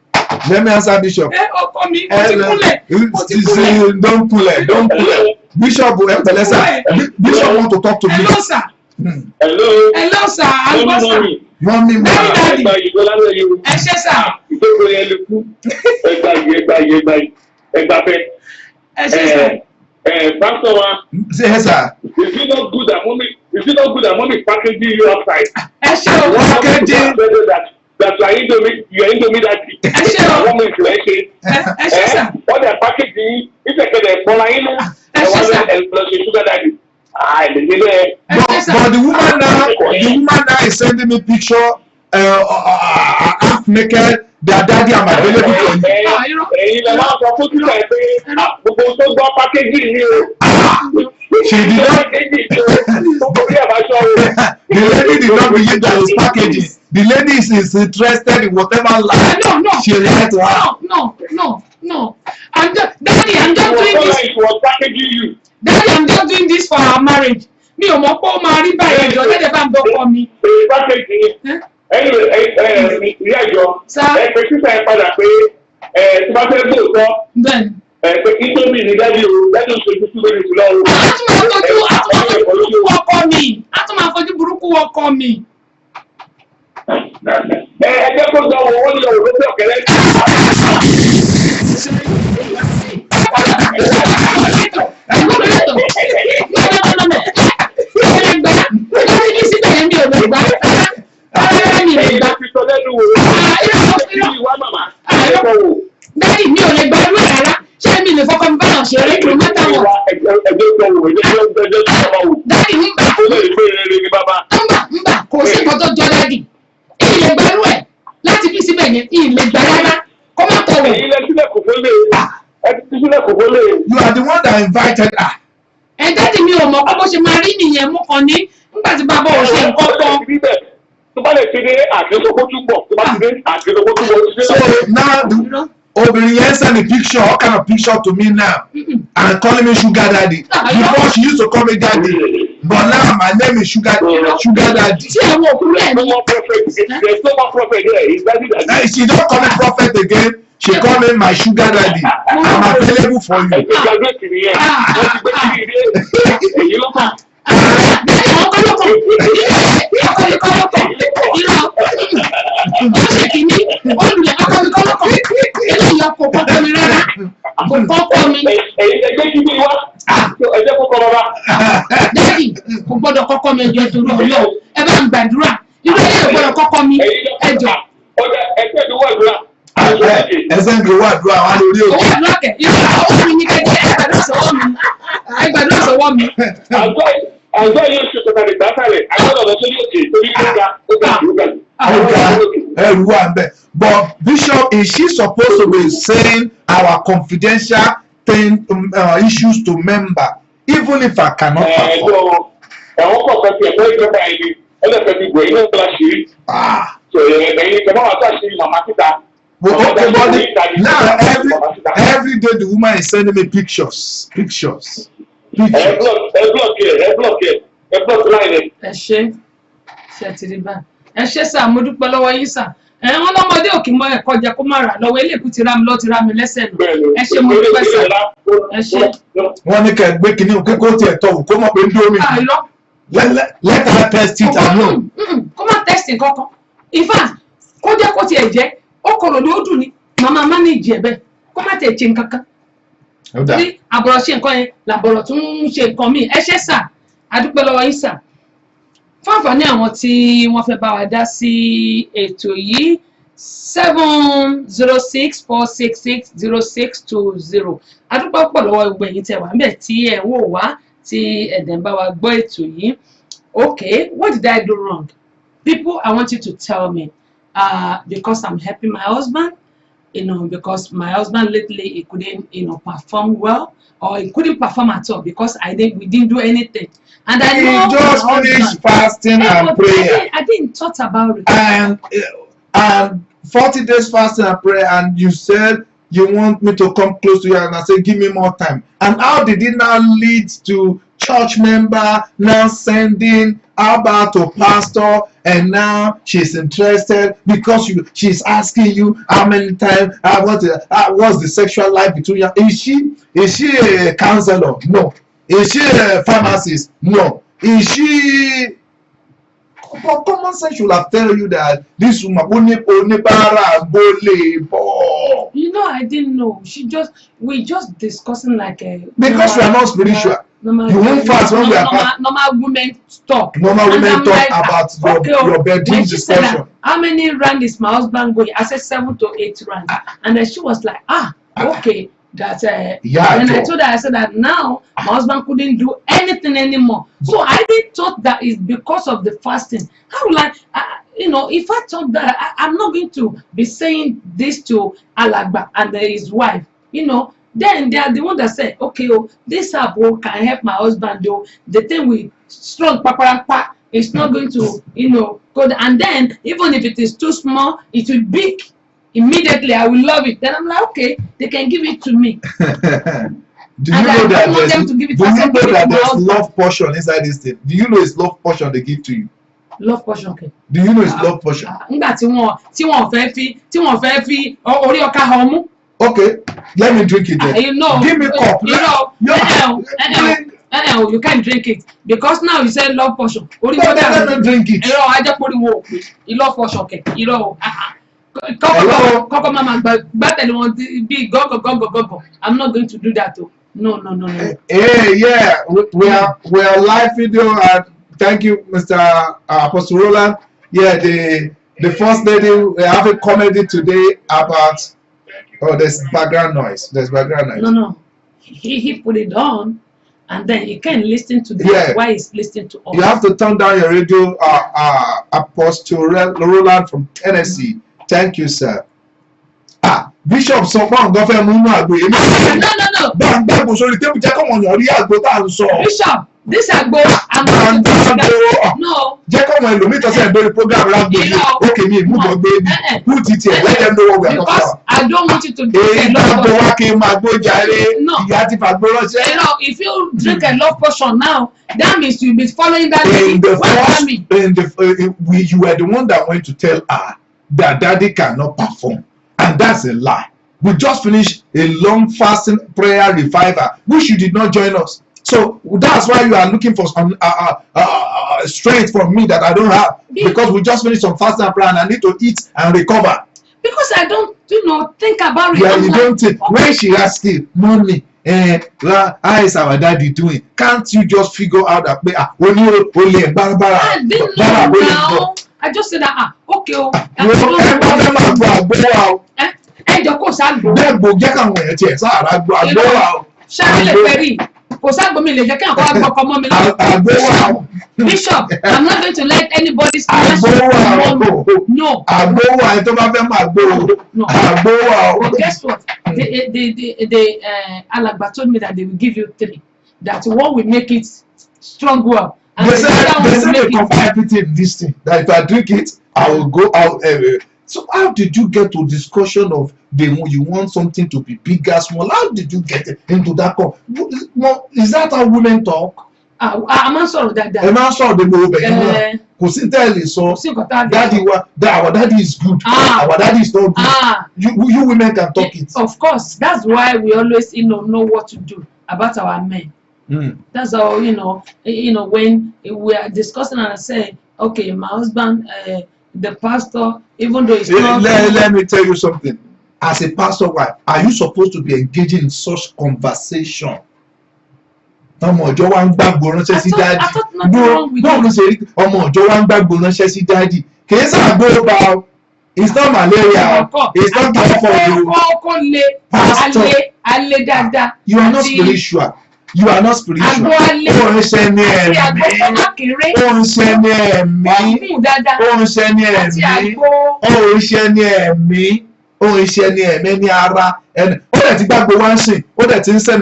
Don't pull it. Bishop want to talk to me. Hello, sir. Hello, sir. Mommy. Pastor, say yes, sir. Is it not good that mommy packaging you outside? Packaging that you are Indomie daddy. Woman what they are packaging, if they can follow in, sugar daddy. But the woman now is sending me picture half naked. Their daddy am available for you. She did not. The lady did not believe that was packaging. The lady is interested in whatever life she like to have. No. I'm just doing this. Daddy, I'm just doing this for our marriage. Me o mo po ma ri baye jo le ba nbo ko mi. Anyway, sister padà pé tí bá fẹ́ bò sọ. Then Indomie ni dájú ṣojú sí lórí ìtura o. A tún máa fojú burúkú wọkọ mi. Ẹgbẹ́ kó sọ owó ní ọ̀rọ̀ lókè ọ̀kẹ́rẹ́. Daddy mi ò lè gba irú ẹ̀ rárá. Ṣé mi lè fọkàn mi báyọ̀ ṣe eré kìló mẹ́ta wọ̀? Daddy ń bà kò sí nǹkan tó jọ daddy. Ìyìn lè gba irú ẹ̀ láti fi síbẹ̀ yẹn. Ìyìn lè gba rárá. Kó má tọ̀ wọ̀. You are the one that invited her. Daddy mi ò mọ̀ bó ṣe máa rí nìyẹn mú kan ní nígbà tí bàbá ò ṣe nǹkan kan. Tó bá lè ṣe dé àgbélógún túbọ̀ tó bá ti dé àgbélógún túbọ̀. So now obìnrin yẹn send a picture, all kind of picture to me now, and calling me sugar daddy. Before she used to call me daddy, but now my name is sugar daddy. There's no more prophet there. He's daddy. She don't call me prophet again. She call me my sugar daddy. I'm available for you. Daddy kò gbọ́dọ̀ kọ́kọ́ mi ẹjọ́ torí Ọlọ́run ẹ bá ń gbàdúrà irú ilé ìgbọ́dọ̀ kọ́kọ́ mi ẹjọ́. Ẹgbẹ́ ìdúwọ̀ àdúrà. Ẹsẹ̀ ń gbowó àdúrà wà lórí òkè. Owó àdúrà kẹ̀ ìgbà mi ní kẹ́kẹ́ ẹgbàdúrà sọ́wọ́ mi. Àgbọ̀ yóò ṣe pàtàkì gbàtàlẹ̀ àgbọ̀dọ̀ lọ sórí òkè torí ó ga. Ẹrù wà bẹ́ẹ̀. But Bishop, is she supposed to be saying our confidential issues to member, even if I cannot perform? Ẹ̀wọ̀n kọ̀ọ̀kan ti ẹ̀fọ́ ìjọba ẹni ẹlẹ́fẹ̀ẹ́ ti gbọ̀ ẹ̀yìn náà la ṣe rí. So ẹ̀yin kẹ̀mọ́ wà tó àṣírí màmá síta. Okay, but now every day the woman is sending me pictures. Ẹ block line. Ẹ ṣe ti rí bá. Ẹ ṣe sá mo dúpẹ́ lọ́wọ́ yín sá. Wọ́n lọ́mọdé òkè mọ ẹ̀kọ́ jẹ kó má rà lọ́wọ́ eléèkú ti rá mi lẹ́sẹ̀ nù. Ẹ ṣe mo dúpẹ́ sá. Ẹ ṣe. Wọ́n ní kẹ́ gbé kinní òkè kó tiẹ̀ tọ̀ kó mọ̀ pé ń dómi. Let her test it and know. Kó má test kankan. In fact, kó jẹ́ kó tiẹ̀ jẹ́ ó kọ̀rọ̀ ló dùn ní màmá manage ẹ̀ bẹ́ẹ̀ kó má tẹ̀ ṣe nǹkan kan. Ní àbọ̀rọ̀ ṣe nǹkan yẹn làbọ̀rọ̀ tún ń ṣe nǹkan míì. Ẹ ṣe sá adúpẹ́ lọ́wọ́ yín sá. Fún àǹfààní àwọn tí wọ́n fẹ́ bá wa dá sí ètò yìí 706-466-0620. adúpọ̀ pọ̀ lọ́wọ́ gbogbo ẹ̀yin tẹ́ wà níbẹ̀ tí ẹ̀ ń wò wá tí ẹ̀dẹ̀ ń bá wa gbọ́ ètò yìí. Okay, what did I do wrong? People, I want you to tell me. Because I'm helping my husband, because my husband lately he couldn't, perform well, or he couldn't perform at all because we didn't do anything. And I know you just finished fasting and prayer. I didn't thought about it. And 40 days fasting and prayer, and you said you want me to come close to you, and I said give me more time. And how did it now lead to church member now sending about to pastor, and now she's interested because she's asking you how many times what's the sexual life between you? Is she a counselor? No. Is she a pharmacist? No. Is she? But common sense should have tell you that this woman I didn't know. We just discussing like a because we are not spiritual. You won't fast when we are fast. Normal women talk. Normal women talk about your bedroom discussion. How many rounds is my husband going? I said 7 to 8 rounds. And then she was like, okay. That when I told her, I said that now my husband couldn't do anything anymore. So I didn't thought that it's because of the fasting. How will if I thought that I'm not going to be saying this to Alagba and his wife, then they are the one that said, okay, this app can help my husband do the thing with strong papa. It's not going to, go. And then even if it is too small, it will big. Immediately I will love it. Then I'm like, okay, they can give it to me. Do you know that there's love portion inside this thing? Do you know it's love portion they give to you? Love portion, okay. Do you know it's love portion? Okay, let me drink it then. Give me cup. You can't drink it because now you said love portion. Let me drink it. Love portion, okay. I'm not going to do that too. No. Hey, yeah, we are live video, and thank you, Mr. Apostle Roland. Yeah, the first lady, we have a comedy today about there's background noise. No. He put it on, and then you can listen to the why he's listening to us. You have to turn down your radio, Apostle Roland from Tennessee. Thank you, sir. Bishop sọ fún àwọn fẹ́ mú inú àgbo yìí. No. Gbàgbọ́ sórí tébù jẹ́ kọ́mọ yàn rí àgbo tá à ń sọ. Bishop, this àgbo no. Jẹ́ kọ́mọ ẹlòmíì tó sẹ́yìn lórí program rágbó yìí. Ókè mi ìmúbọ̀ gbé mi. Who ti tiẹ̀ let them know what we are talking about. Because I don't want you to drink a lot. Èyí tó wá kí n máa gbó jàre. Ìyá ti fàgbó ránṣẹ́. If you drink a love potion now, that means you be following that. You were the one that went to tell her that daddy cannot perform, and that's a lie. We just finished a long fasting prayer revival, which you did not join us. So that's why you are looking for some strength from me that I don't have, because we just finished some fasting prayer and I need to eat and recover. Because I don't, think about it. Yeah, you don't think. When she asked you, mommy, how is our daddy doing? Can't you just figure out that I didn't know now. I just said that okay. Bishop, I'm not going to let anybody no. But guess what? The Alagba told me that they will give you 3. That one will make it strong well. And they said they combine everything in this thing. That if I drink it, I will go out. So how did you get to discussion of you want something to be bigger, small? How did you get into that? Is that how women talk? I'm not sure that. I'm not sure they go back. So our daddy is good. Our daddy is not good. You women can talk it. Of course, that's why we always know what to do about our men. That's how when we are discussing and I say, okay, my husband, the pastor, even though it's not. Let me tell you something. As a pastor wife, are you supposed to be engaging in such conversation? Ọmọ ọjọ́ wa ń gbàgbọ́ ránṣẹ́ sí dáàdì. Ọmọ ọjọ́ wa ń gbàgbọ́ ránṣẹ́ sí dáàdì. Kìí sàgbó bá ọ. It's not malaria. It's not typhoid. Pastor, you are not spiritual. You are not spiritual. Send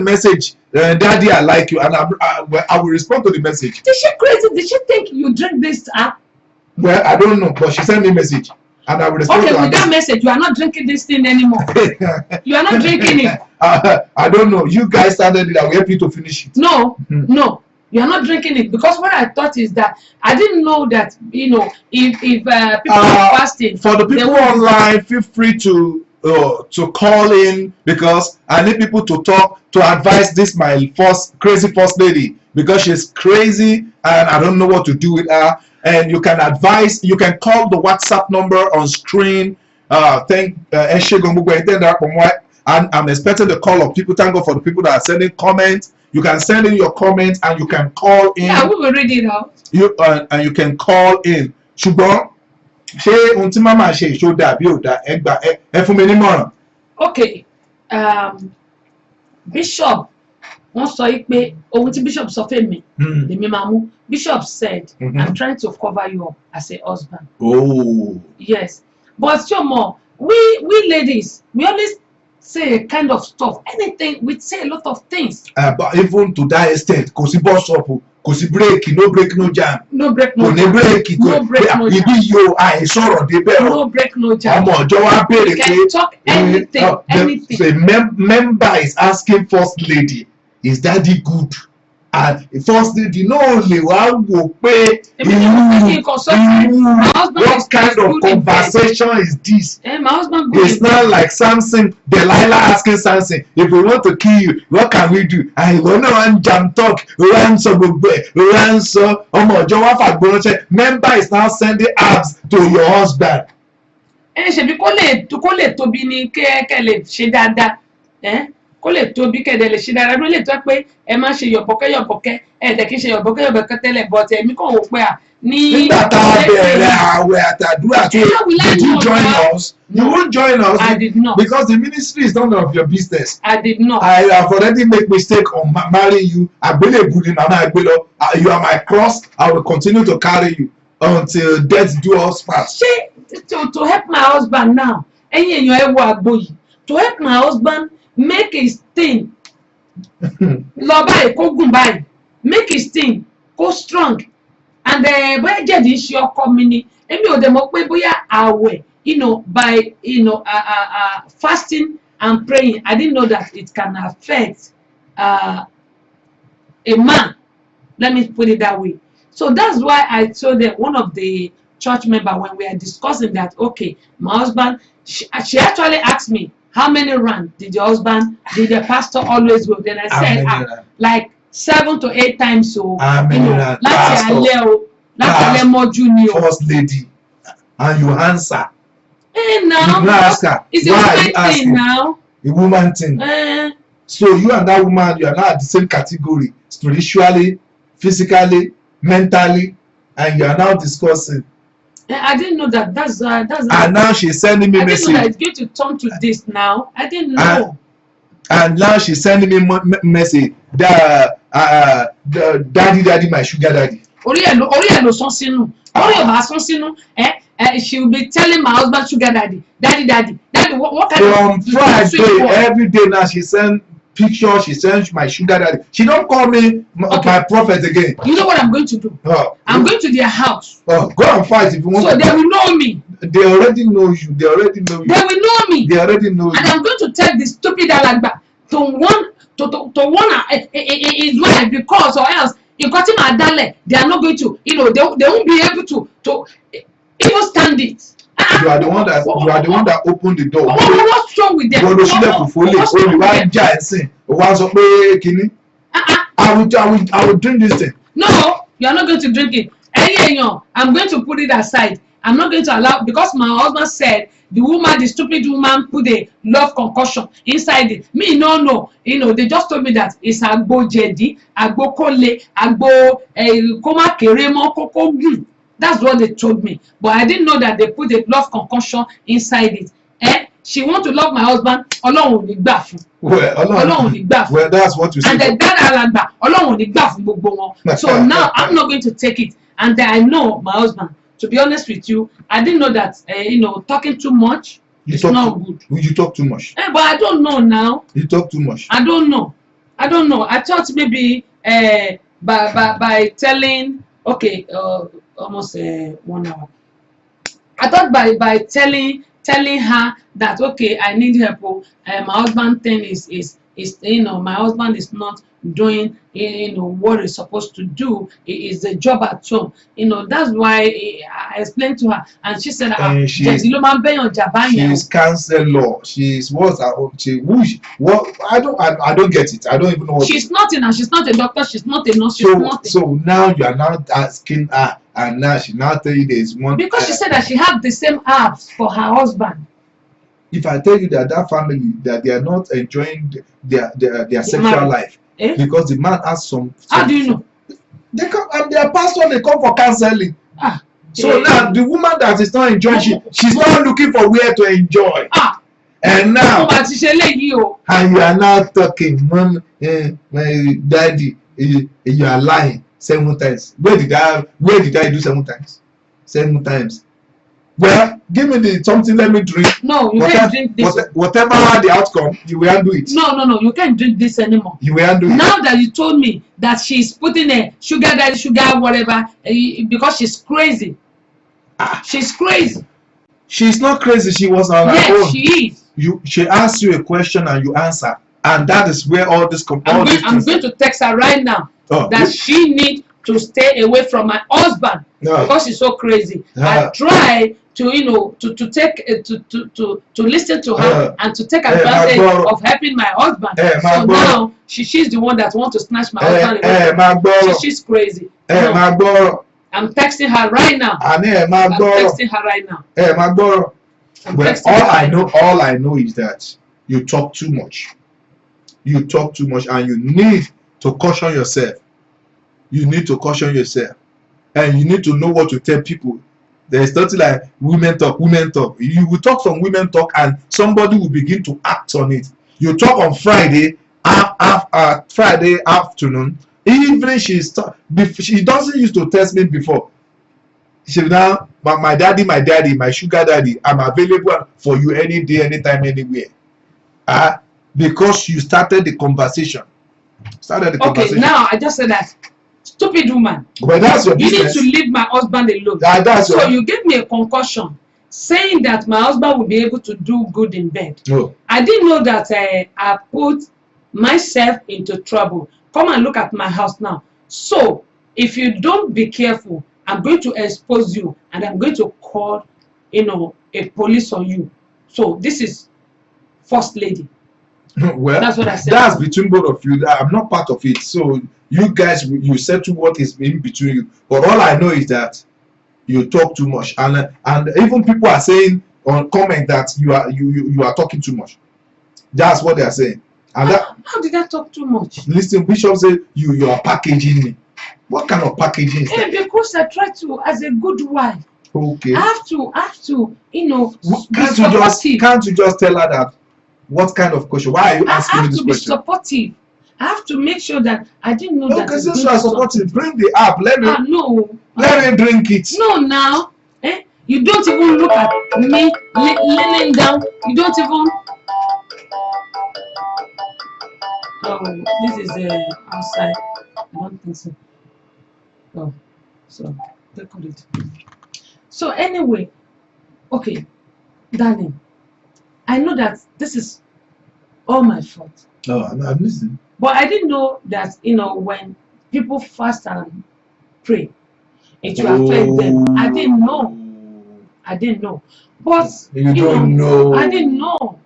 message. Daddy, I like you, and I will respond to the message. Did she crazy? Did she think you drink this? Well, I don't know, but she sent me a message, and I will respond to her. Okay, with that message, you are not drinking this thing anymore. You are not drinking it. I don't know. You guys started it. I will help you to finish it. No, no, you are not drinking it, because what I thought is that I didn't know that, you know, if people are fasting. For the people online, feel free to call in, because I need people to talk, to advise this my crazy first lady, because she's crazy and I don't know what to do with her. And you can advise, you can call the WhatsApp number on screen. I'm expecting the call of people. Thank God for the people that are sending comments. You can send in your comments and you can call in. Yeah, we will read it out. And you can call in. Ṣùgbọ́n ṣé ohun tí màmá ṣe ìṣó dàbí ò dá ẹ fún mi nímọ̀ràn. Okay, Bishop wọ́n sọ pé ohun tí Bishop sọ fún mi lèmi máa mú. Bishop said, I'm trying to cover you up as a husband. Oh. Yes, but Chomo, we ladies, we always say a kind of stuff. Anything, we say a lot of things. But even to that extent, kò sí bus stop, kò sí break, no break, no jam. No break, no jam. No break, no jam. Ibi yo àìsọ̀rọ̀ débẹ̀ o. No break, no jam. Ọmọ ọjọ́ wa béèrè pé. You can talk anything, anything. The member is asking first lady, is daddy good? And first lady no lè wá wò pé what kind of conversation is this? My husband good. It's not like Samson, Delilah asking Samson, if we want to kill you, what can we do? And you know one jam talk, ransom, member is now sending apps to your husband. Ṣebí kó lè tóbi ní kẹ́ lè ṣe dáadáa. Kó lè tóbi kẹ́dẹ̀ lè ṣe dáadáa, ló lè tọ́ pé ẹ máa ṣe yọ̀bọ̀kẹ́ ẹ̀ẹ́dẹ̀ kí ṣe yọ̀bọ̀kẹ́ tẹ́lẹ̀, but èmi kàn wò pé ní. Nígbà tá a bẹ̀rẹ̀ àwẹ̀ àtàdúrà tó, did you join us? You won't join us. I did not. Because the ministry is none of your business. I did not. I have already made mistake on marrying you. Àgbélébùú ni màmá àgbélọ. You are my cross. I will continue to carry you until death do us part. Ṣé to help my husband now, ẹ̀yin èèyàn ẹ wo àgbo yìí, to help my husband make his thing lọ báyìí kó gùn báyìí, make his thing go strong, and bóyá jẹ̀dí ṣe ọkọ mi ni, èmi ò dẹ̀ mọ̀ pé bóyá àwẹ̀, by fasting and praying, I didn't know that it can affect a man. Let me put it that way. So that's why I told them, one of the church member, when we are discussing that, okay, my husband, she actually asked me, how many rounds did your husband, did the pastor always go? Then I said, like 7 to 8 times. So, láti alẹ́ mọ́jú ni o. First lady, and you answer. Now, you ask her, it's a woman thing now. A woman thing. So you and that woman, you are not at the same category, spiritually, physically, mentally, and you are now discussing. I didn't know that. That's and now she's sending me message. I didn't know that it's going to turn to this now. I didn't know. And now she's sending me message. Daddy, my sugar daddy. Orí ẹ̀ ló sán sínú. Orí ẹ̀ bá sán sínú. She will be telling my husband sugar daddy. What kind of? From Friday, every day now she send picture, she sends my sugar daddy. She don't call me my prophet again. You know what I'm going to do? I'm going to their house. Go and fight if you want. So they will know me. They already know you. They already know you. They will know me. They already know you. And I'm going to tell the stupid Alagba to warn his wife, because or else in cutting my darling, they are not going to, they won't be able to even stand it. You are the one that opened the door. What's wrong with them? I will drink this thing. No, you are not going to drink it. I'm going to put it aside. I'm not going to allow, because my husband said the stupid woman put a love concoction inside it. Me, no. They just told me that it's agbo jedi, agbo kole, agbo koma keremo koko. That's what they told me. But I didn't know that they put a love concoction inside it. She want to love my husband. Ọlọ́run ò ní gbà fún. Ọlọ́run ò ní gbà fún. Well, that's what you say. And then that alàgbà, Ọlọ́run ò ní gbà fún gbogbo wọn. So now I'm not going to take it. And I know my husband. To be honest with you, I didn't know that talking too much is not good. You talk too much. But I don't know now. You talk too much. I don't know. I thought maybe by telling, okay, almost 1 hour. I thought by telling her that, okay, I need help. My husband thing is my husband is not doing what he's supposed to do. It is the job at home. That's why I explained to her, and she said, she's counselor. She's what I don't get it. I don't even know what she's nothing, and she's not a doctor, she's not a nurse, she's nothing. So now you are now asking her, and now she now tell you there's one, because she said that she had the same apps for her husband. If I tell you that family, that they are not enjoying their sexual life, because the man has some. How do you know? They come, and their pastor, they come for counseling. So now the woman that is not enjoying, she's not looking for where to enjoy. And now, and you are now talking, Mom, my daddy, you are lying 7 times. Where did I do 7 times? 7 times. Well, give me something, let me drink. No, you can't drink this. Whatever the outcome, you will do it. No, you can't drink this anymore. You will do it. Now that you told me that she's putting a sugar daddy, sugar whatever, because she's crazy. She's crazy. She's not crazy. She was on her own. Yes, she is. She asked you a question and you answer, and that is where all this comes. I'm going to text her right now that she needs to stay away from my husband because she's so crazy. I try to to listen to her and to take advantage of helping my husband. So now she's the one that wants to snatch my husband away. She's crazy. I'm texting her right now. I'm texting her right now. Well, all I know is that you talk too much. You talk too much, and you need to caution yourself. You need to caution yourself, and you need to know what to tell people. There's nothing like women talk. You will talk some women talk, and somebody will begin to act on it. You talk on Friday, Friday afternoon. Even she doesn't used to test me before. She now, but my daddy, my sugar daddy, I'm available for you any day, anytime, anywhere. Because you started the conversation. Okay, now I just said that. Stupid woman. But that's your business. You need to leave my husband alone. So you gave me a concussion saying that my husband will be able to do good in bed. Oh. I didn't know that I put myself into trouble. Come and look at my house now. So if you don't be careful, I'm going to expose you and I'm going to call, a police on you. So this is first lady. Well, that's what I said. That's between both of you. I'm not part of it. So you guys, you settle what is in between you. But all I know is that you talk too much, and even people are saying on comment that you are talking too much. That's what they are saying. And how did I talk too much? Listen, Bishop said you are packaging me. What kind of packaging is that? Because I try to, as a good wife. Okay. I have to, Can't you just tell her that? What kind of question? Why are you asking me this question? I have to be supportive. I have to make sure that I didn't know that. Okay, since you are supportive, bring the app. Let me drink it. No, now, you don't even look at me leaning down. You don't even. Oh, this is outside. I don't think so. Oh, so they call it. So anyway, okay, darling, I know that this is all my fault. No, I'm listening. But I didn't know that, when people fast and pray, it will affect them. I didn't know. But you don't know. I didn't know.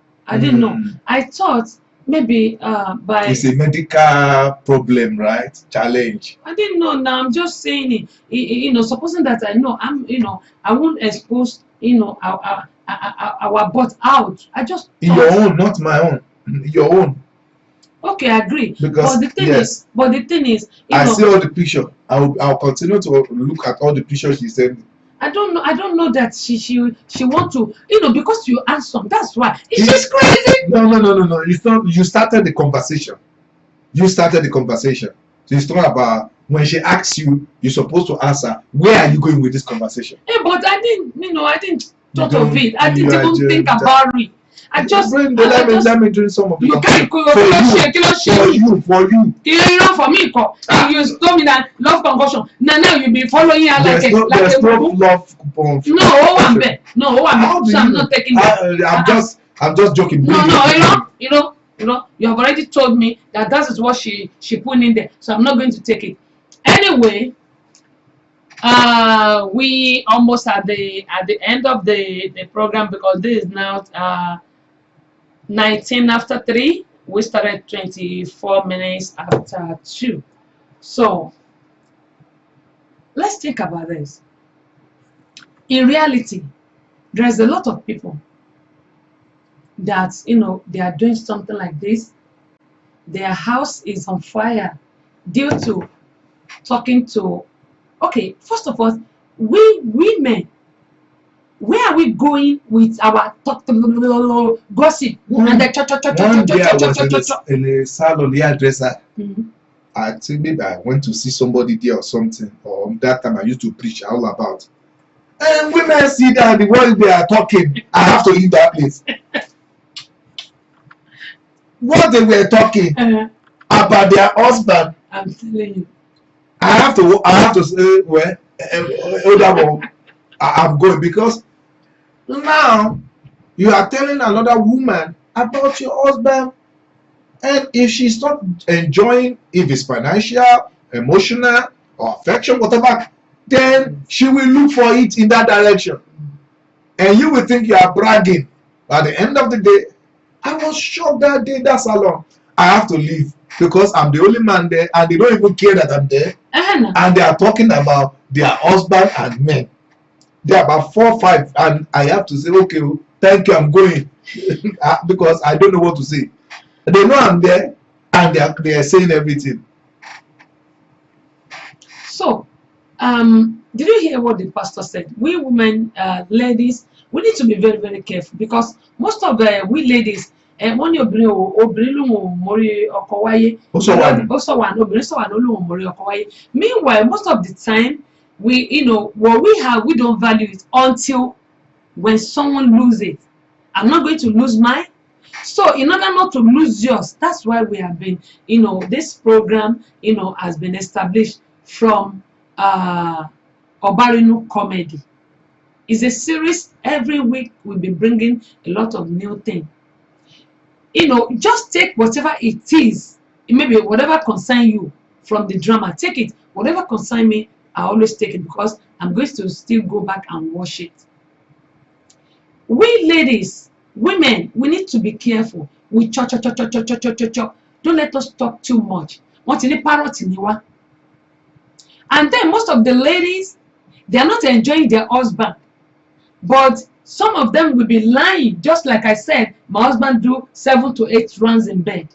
I thought maybe by it's a medical problem, right? Challenge. I didn't know. Now I'm just saying it. Supposing that I know, I won't expose our butt out. I just in your own, not my own. Your own. Okay, I agree. Because, but the thing is, I see all the picture. I'll continue to look at all the pictures she sent me. I don't know that she want to, because you handsome. That's why. She's crazy. No. You started the conversation. So it's not about when she asks you, you're supposed to answer, where are you going with this conversation? Yeah, but I didn't thought of it. I didn't even think about it. Let me drink some of it. You can't go for you. For me, you told me that love concussion. Now you be following her like there's no love. No, so I'm not taking that. I'm just joking. No, you have already told me that is what she put in there, so I'm not going to take it. Anyway, we almost at the end of the program, because this is now 19 after 3. We started 24 minutes after 2. So let's think about this. In reality, there's a lot of people that they are doing something like this. Their house is on fire due to talking to. Okay, first of all, we women, where are we going with our gossip and the in a salon hairdresser? I think maybe I went to see somebody there or something, or that time I used to preach all about. And women see that the way they are talking, I have to leave that place. What they were talking about their husband, I'm telling you, I have to say, well, I'm going, because now you are telling another woman about your husband, and if she's not enjoying, if it's financial, emotional, or affection, whatever, then she will look for it in that direction, and you will think you are bragging. At the end of the day, I was shocked that day, that salon. I have to leave because I'm the only man there, and they don't even care that I'm there. And they are talking about their husband and men. There are about 4 or 5, and I have to say, okay, thank you, I'm going. Because I don't know what to say. They know I'm there, and they are saying everything. So, did you hear what the pastor said? We women, ladies, we need to be very, very careful, because most of we ladies, meanwhile, most of the time, what we have, we don't value it until when someone loses it. I'm not going to lose mine. So in order not to lose yours, that's why we have been, this program, has been established from Obarinu Comedy. It's a series. Every week we'll be bringing a lot of new things. Just take whatever it is. It may be whatever concern you from the drama. Take it. Whatever concern me, I always take it, because I'm going to still go back and watch it. We ladies, women, we need to be careful. We chop. Don't let us talk too much. And then most of the ladies, they are not enjoying their husband. But some of them will be lying, just like I said, my husband do 7 to 8 rounds in bed.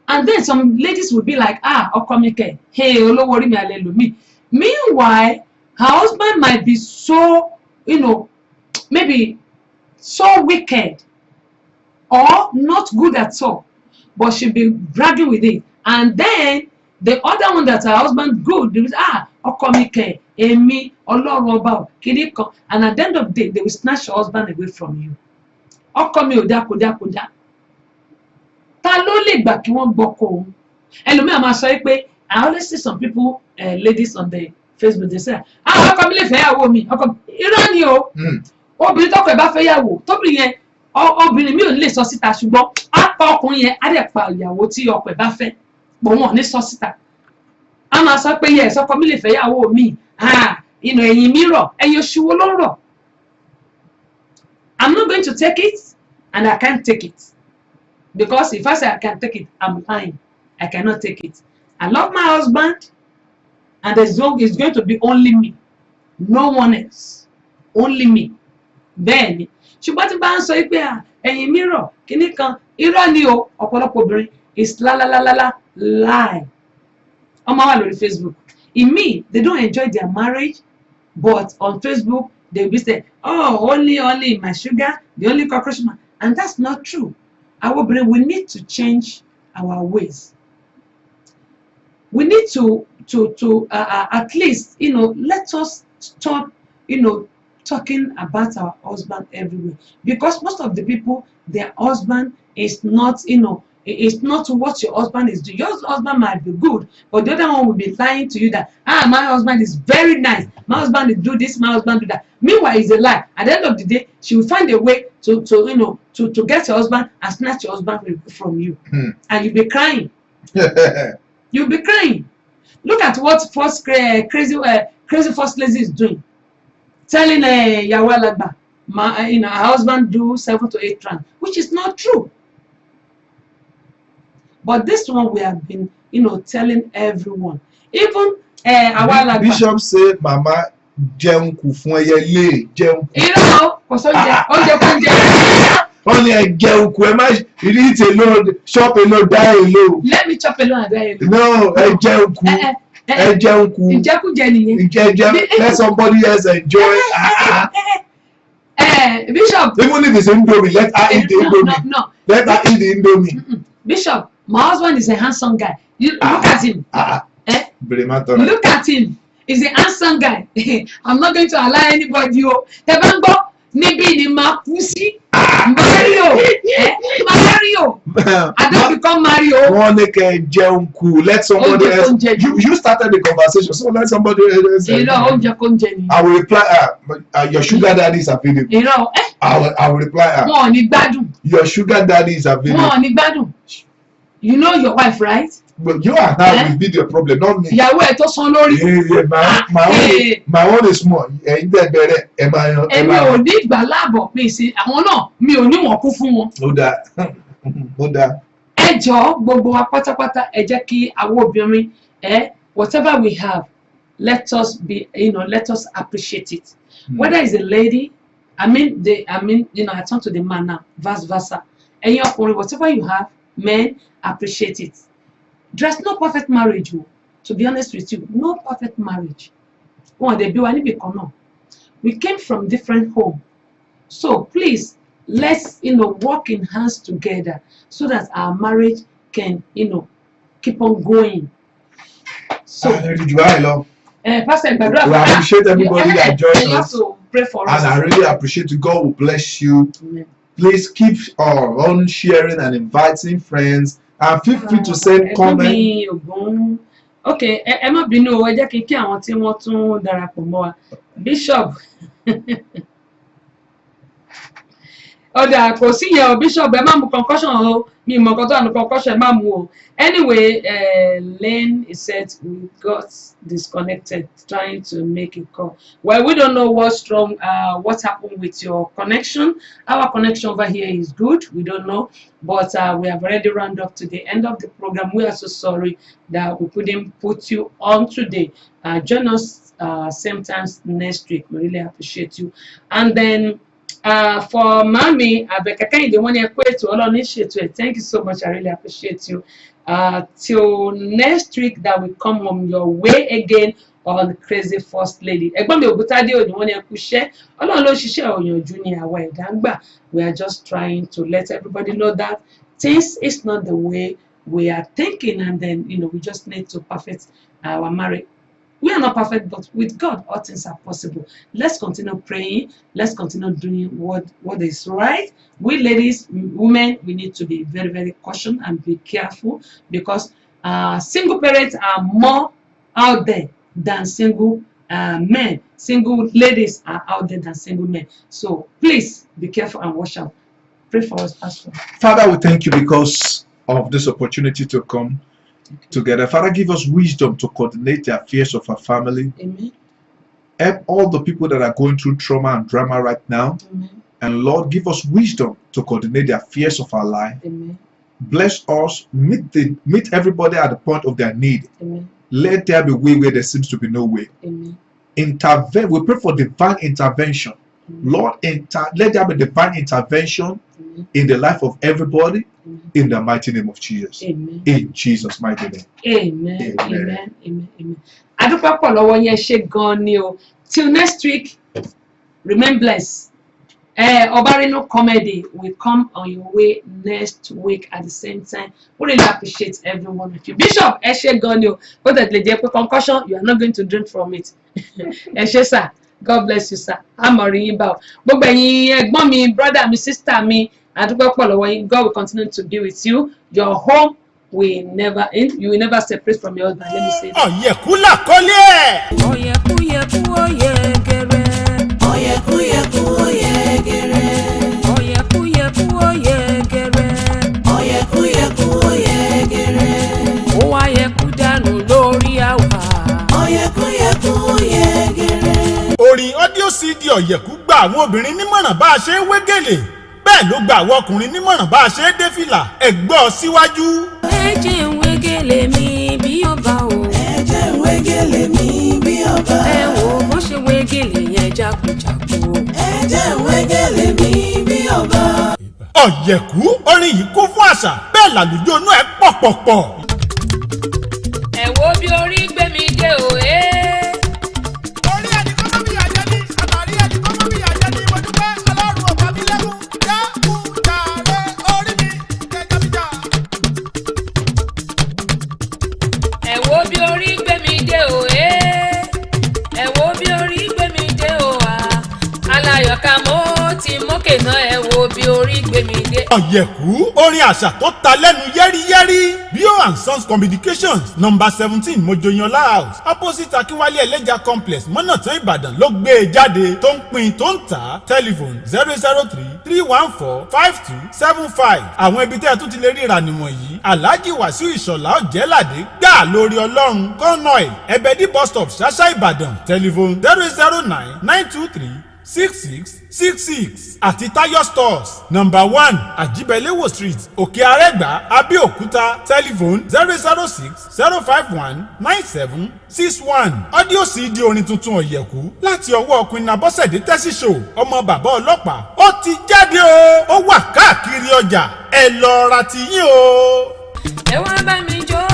And then some ladies will be like, okomike, hey, olowori mi alelumi. Meanwhile, her husband might be so, maybe so wicked or not good at all, but she'll be bragging with it. And then the other one that her husband good, they will say, okomike, emi, oloroba, kiriko. And at the end of the day, they will snatch your husband away from you. Okomi oda. Ta ló lè gbà kí wọ́n gbọ́kọ òun? Ẹlòmíì máa sọ pé, I always see some people, ladies on the Facebook, they say, ọkọ mi lè fẹ́ yàwó mi. Irọ́ ni o. Obìnrin tọkọ ẹ̀ bá fẹ́ yàwó, tóbìnrin yẹn, obìnrin mi ò ní lè sọ síta, ṣùgbọ́n á pa ọkùnrin yẹn, á dẹ̀ pa ìyàwó tí ọkọ ẹ̀ bá fẹ́. But wọn ò ní sọ síta. A máa sọ pé yes, ọkọ mi lè fẹ́ yàwó mi. Ẹ̀yìn mi rọ̀, ẹ̀yìn oṣù wo ló ń rọ̀? I'm not going to take it, and I can't take it. Because if I say I can take it, I'm lying. I cannot take it. I love my husband, and it's going to be only me. No one else. Only me. Bẹ́ẹ̀ni. Ṣùgbọ́n tí bá ń sọ pé ẹ̀yìn mi rọ̀, kíní kan, irọ́ ni o, ọ̀pọ̀lọpọ̀ obìnrin. is lie. Ọmọ wa lórí Facebook. In me, they don't enjoy their marriage, but on Facebook, they will say, oh, only my sugar, the only cockroach man. And that's not true. We need to change our ways. We need to at least, let us stop, talking about our husband everywhere. Because most of the people, their husband is not, it's not what your husband is doing. Your husband might be good, but the other one will be lying to you that, my husband is very nice. My husband will do this, my husband do that. Meanwhile, it's a lie. At the end of the day, she will find a way to get your husband and snatch your husband from you. And you'll be crying. You'll be crying. Look at what crazy first lady is doing. Telling Yahweh Lagba, her husband do 7 to 8 trans, which is not true. But this one we have been, telling everyone. Even Lagba. Bishop said, Mama, jẹun kù fún ẹyẹlé, jẹun kù. Kò sóúnjẹ. Only a jẹun kù, you eat alone, shop alone, die alone. Let me chop alone and die alone. No, ẹ jẹun kù. Ẹ jẹun kù. Ìjẹkújẹ nìyẹn. Let somebody else enjoy. Bishop. Even if it's Indomie, let her eat the Indomie. No. Let her eat the Indomie. Bishop, my husband is a handsome guy. Look at him. Look at him. He's a handsome guy. I'm not going to allow anybody. Tebango, níbí ni máa kú sí. Mario. I don't become Mario. Let somebody else. You started the conversation, so let somebody else. I will reply. Your sugar daddy is available. I will reply. Your sugar daddy is available. You know your wife, right? But you and her will be the problem, not me. Ìyàwó ẹ̀ tó san lórí. My own is small. Ẹ̀yin tẹ́ bẹ̀rẹ̀ ẹ máa. Èmi ò ní ìgbà láàbọ̀ pé sí àwọn náà mi ò ní wọ́n kú fún wọn. Ó dáa. Ẹ jọ̀ọ́ gbogbo wa pátápátá ẹ jẹ́ kí àwọn obìnrin whatever we have, let us appreciate it. Whether it's a lady, I turn to the man now, vice versa. Ẹ̀yin ọkùnrin, whatever you have, men, appreciate it. There's no perfect marriage, to be honest with you. No perfect marriage. We came from different homes. So please, let's work in hands together so that our marriage can keep on going. So Pastor, we appreciate everybody that joined us. To pray for us. And I really appreciate you. God will bless you. Amen. Please keep on sharing and inviting friends. And feel free to send comments. Okay, ẹ má bínú o, ẹ jẹ́ kí àwọn tí wọ́n tún darapọ̀ mọ́ wa. Bishop. Ọ̀dà kò sí yẹn o, Bishop ẹ má mu concussion o, mi mọ̀ nǹkan tó wà ní concussion ẹ má mu o. Anyway, Lane said we got disconnected trying to make a call. Well, we don't know what's wrong, what happened with your connection. Our connection over here is good. We don't know, but we have already rounded up to the end of the program. We are so sorry that we couldn't put you on today. Join us same time next week. We really appreciate you. And then for Mami Abekaka, the one you equate to thank you so much. I really appreciate you. Till next week that will come on your way again on Crazy First Lady. We are just trying to let everybody know that things is not the way we are thinking, and then we just need to perfect our marriage. We are not perfect, but with God, all things are possible. Let's continue praying. Let's continue doing what is right. We ladies, women, we need to be very, very cautious and be careful, because single parents are more out there than single men. Single ladies are out there than single men. So please be careful and watch out. Pray for us, Pastor. Father, we thank you because of this opportunity to come together. Father, give us wisdom to coordinate the affairs of our family. Amen. Help all the people that are going through trauma and drama right now. Amen. And Lord, give us wisdom to coordinate the affairs of our life. Amen. Bless us, meet everybody at the point of their need. Amen. Let there be way where there seems to be no way. Amen. Intervene. We pray for divine intervention Lord, let there be divine intervention in the life of everybody in the mighty name of Jesus. Amen. In Jesus' mighty name. Amen. Amen. Amen. Amen. Adúpẹ́ pọ̀ lọ́wọ́ yẹn ṣe gan ni o. Till next week, remain blessed. Obarino Comedy will come on your way next week at the same time. We really appreciate every one of you. Bishop, ẹ ṣé gan ni o. But that lè jẹ́ pé concussion, you are not going to drink from it. Ẹ ṣé sir. God bless you, sir. I'm Orin Bao. Gbogbo ẹ̀yin ẹ̀gbọ́n mi, brother mi, sister mi, adúpẹ́ pọ̀ lọ́wọ́ yín. God will continue to be with you. Your home will never end. You will never separate from your husband. Let me say that. Ọ̀yẹ̀kúlà kọ́lé ẹ̀. Ọ̀yẹ̀kúyẹ̀kú ọ̀yẹ̀gẹ̀rẹ̀. Ọ̀yẹ̀kúyẹ̀kú ọ̀yẹ̀gẹ̀rẹ̀. Ọ̀yẹ̀kúyẹ̀kú ọ̀yẹ̀gẹ̀rẹ̀. Ọ̀yẹ̀kúyẹ̀kú ọ̀yẹ̀gẹ̀rẹ̀. Ó wá yẹ̀kú dànù lórí àwa. Ọ̀yẹ̀kúyẹ̀kú ọ̀yẹ̀gẹ̀rẹ̀. Orin audio CD Ọ̀yẹ̀kú gba àwọn obìnrin nímọ̀ràn bá a ṣe ń wé gèlè. Bẹ́ẹ̀ ló gba àwọn ọkùnrin nímọ̀ràn bá a ṣe ń dé fìlà. Ẹ gbọ́ síwájú. Ẹ jẹ́ ń wé gèlè mi bí ọba o. Ẹ jẹ́ ń wé gèlè mi bí ọba. Ẹ wo bó ṣe wé gèlè yẹn jákujàku. Ẹ jẹ́ ń wé gèlè mi bí ọba. Ọ̀yẹ̀kú orin yìí kún fún àṣà bẹ́ẹ̀ làlùjọ inú ẹ̀ pọ̀pọ̀pọ̀. Ẹ wo bí orí gbé mi dé o Orí ẹni kọ́ mọ́ bí àjẹ́ ní àtàrí ẹni kọ́ mọ́ bí àjẹ́ ní mo dúpẹ́ Ọlọ́run ọ̀pá mi lẹ́kún jákújàre orí mi jẹjẹrìjà. Ẹ wo bí orí gbé mi dé o ẹ wo bí orí gbé mi dé o aláyọ̀ká mo ti mókè náà ẹ wo bí orí gbé mi dé. Ọ̀yẹ̀kú orin àṣà tó ta lẹ́nu yẹ́rìyẹ́rì Bio and Sons Communications number 17 Mojoyanla House opposite Akínwálé Ẹlẹ́ja complex Mọ́nàtán Ìbàdàn ló gbé e jáde tó ń pín tó ń tà telephone 003-314-5275. Àwọn ibi tẹ́ ẹ tún ti lè ríra nìwọ̀nyí Alhaji Wasiu Ìṣọ̀lá Ọ̀jẹ́ládé gbà lórí Ọlọ́run Kọ́nọ̀ì Ẹ̀bẹ̀dì bus stop Ṣàṣà Ìbàdàn telephone 009-923-6666 àti Tayo stores number 1 Ajibelewo street Òkè Arẹ́gbá Abẹ́òkúta telephone 006-051-9761. Audio CD orin tuntun Ọ̀yẹ̀kú láti ọwọ́ Queen Abọ́sẹ̀dé Tẹ́sí show ọmọ bàbá ọlọ́pàá ó ti jáde o ó wà káàkiri ọjà ẹ lọ ra tiyín o. Ẹ wá bá mi jó.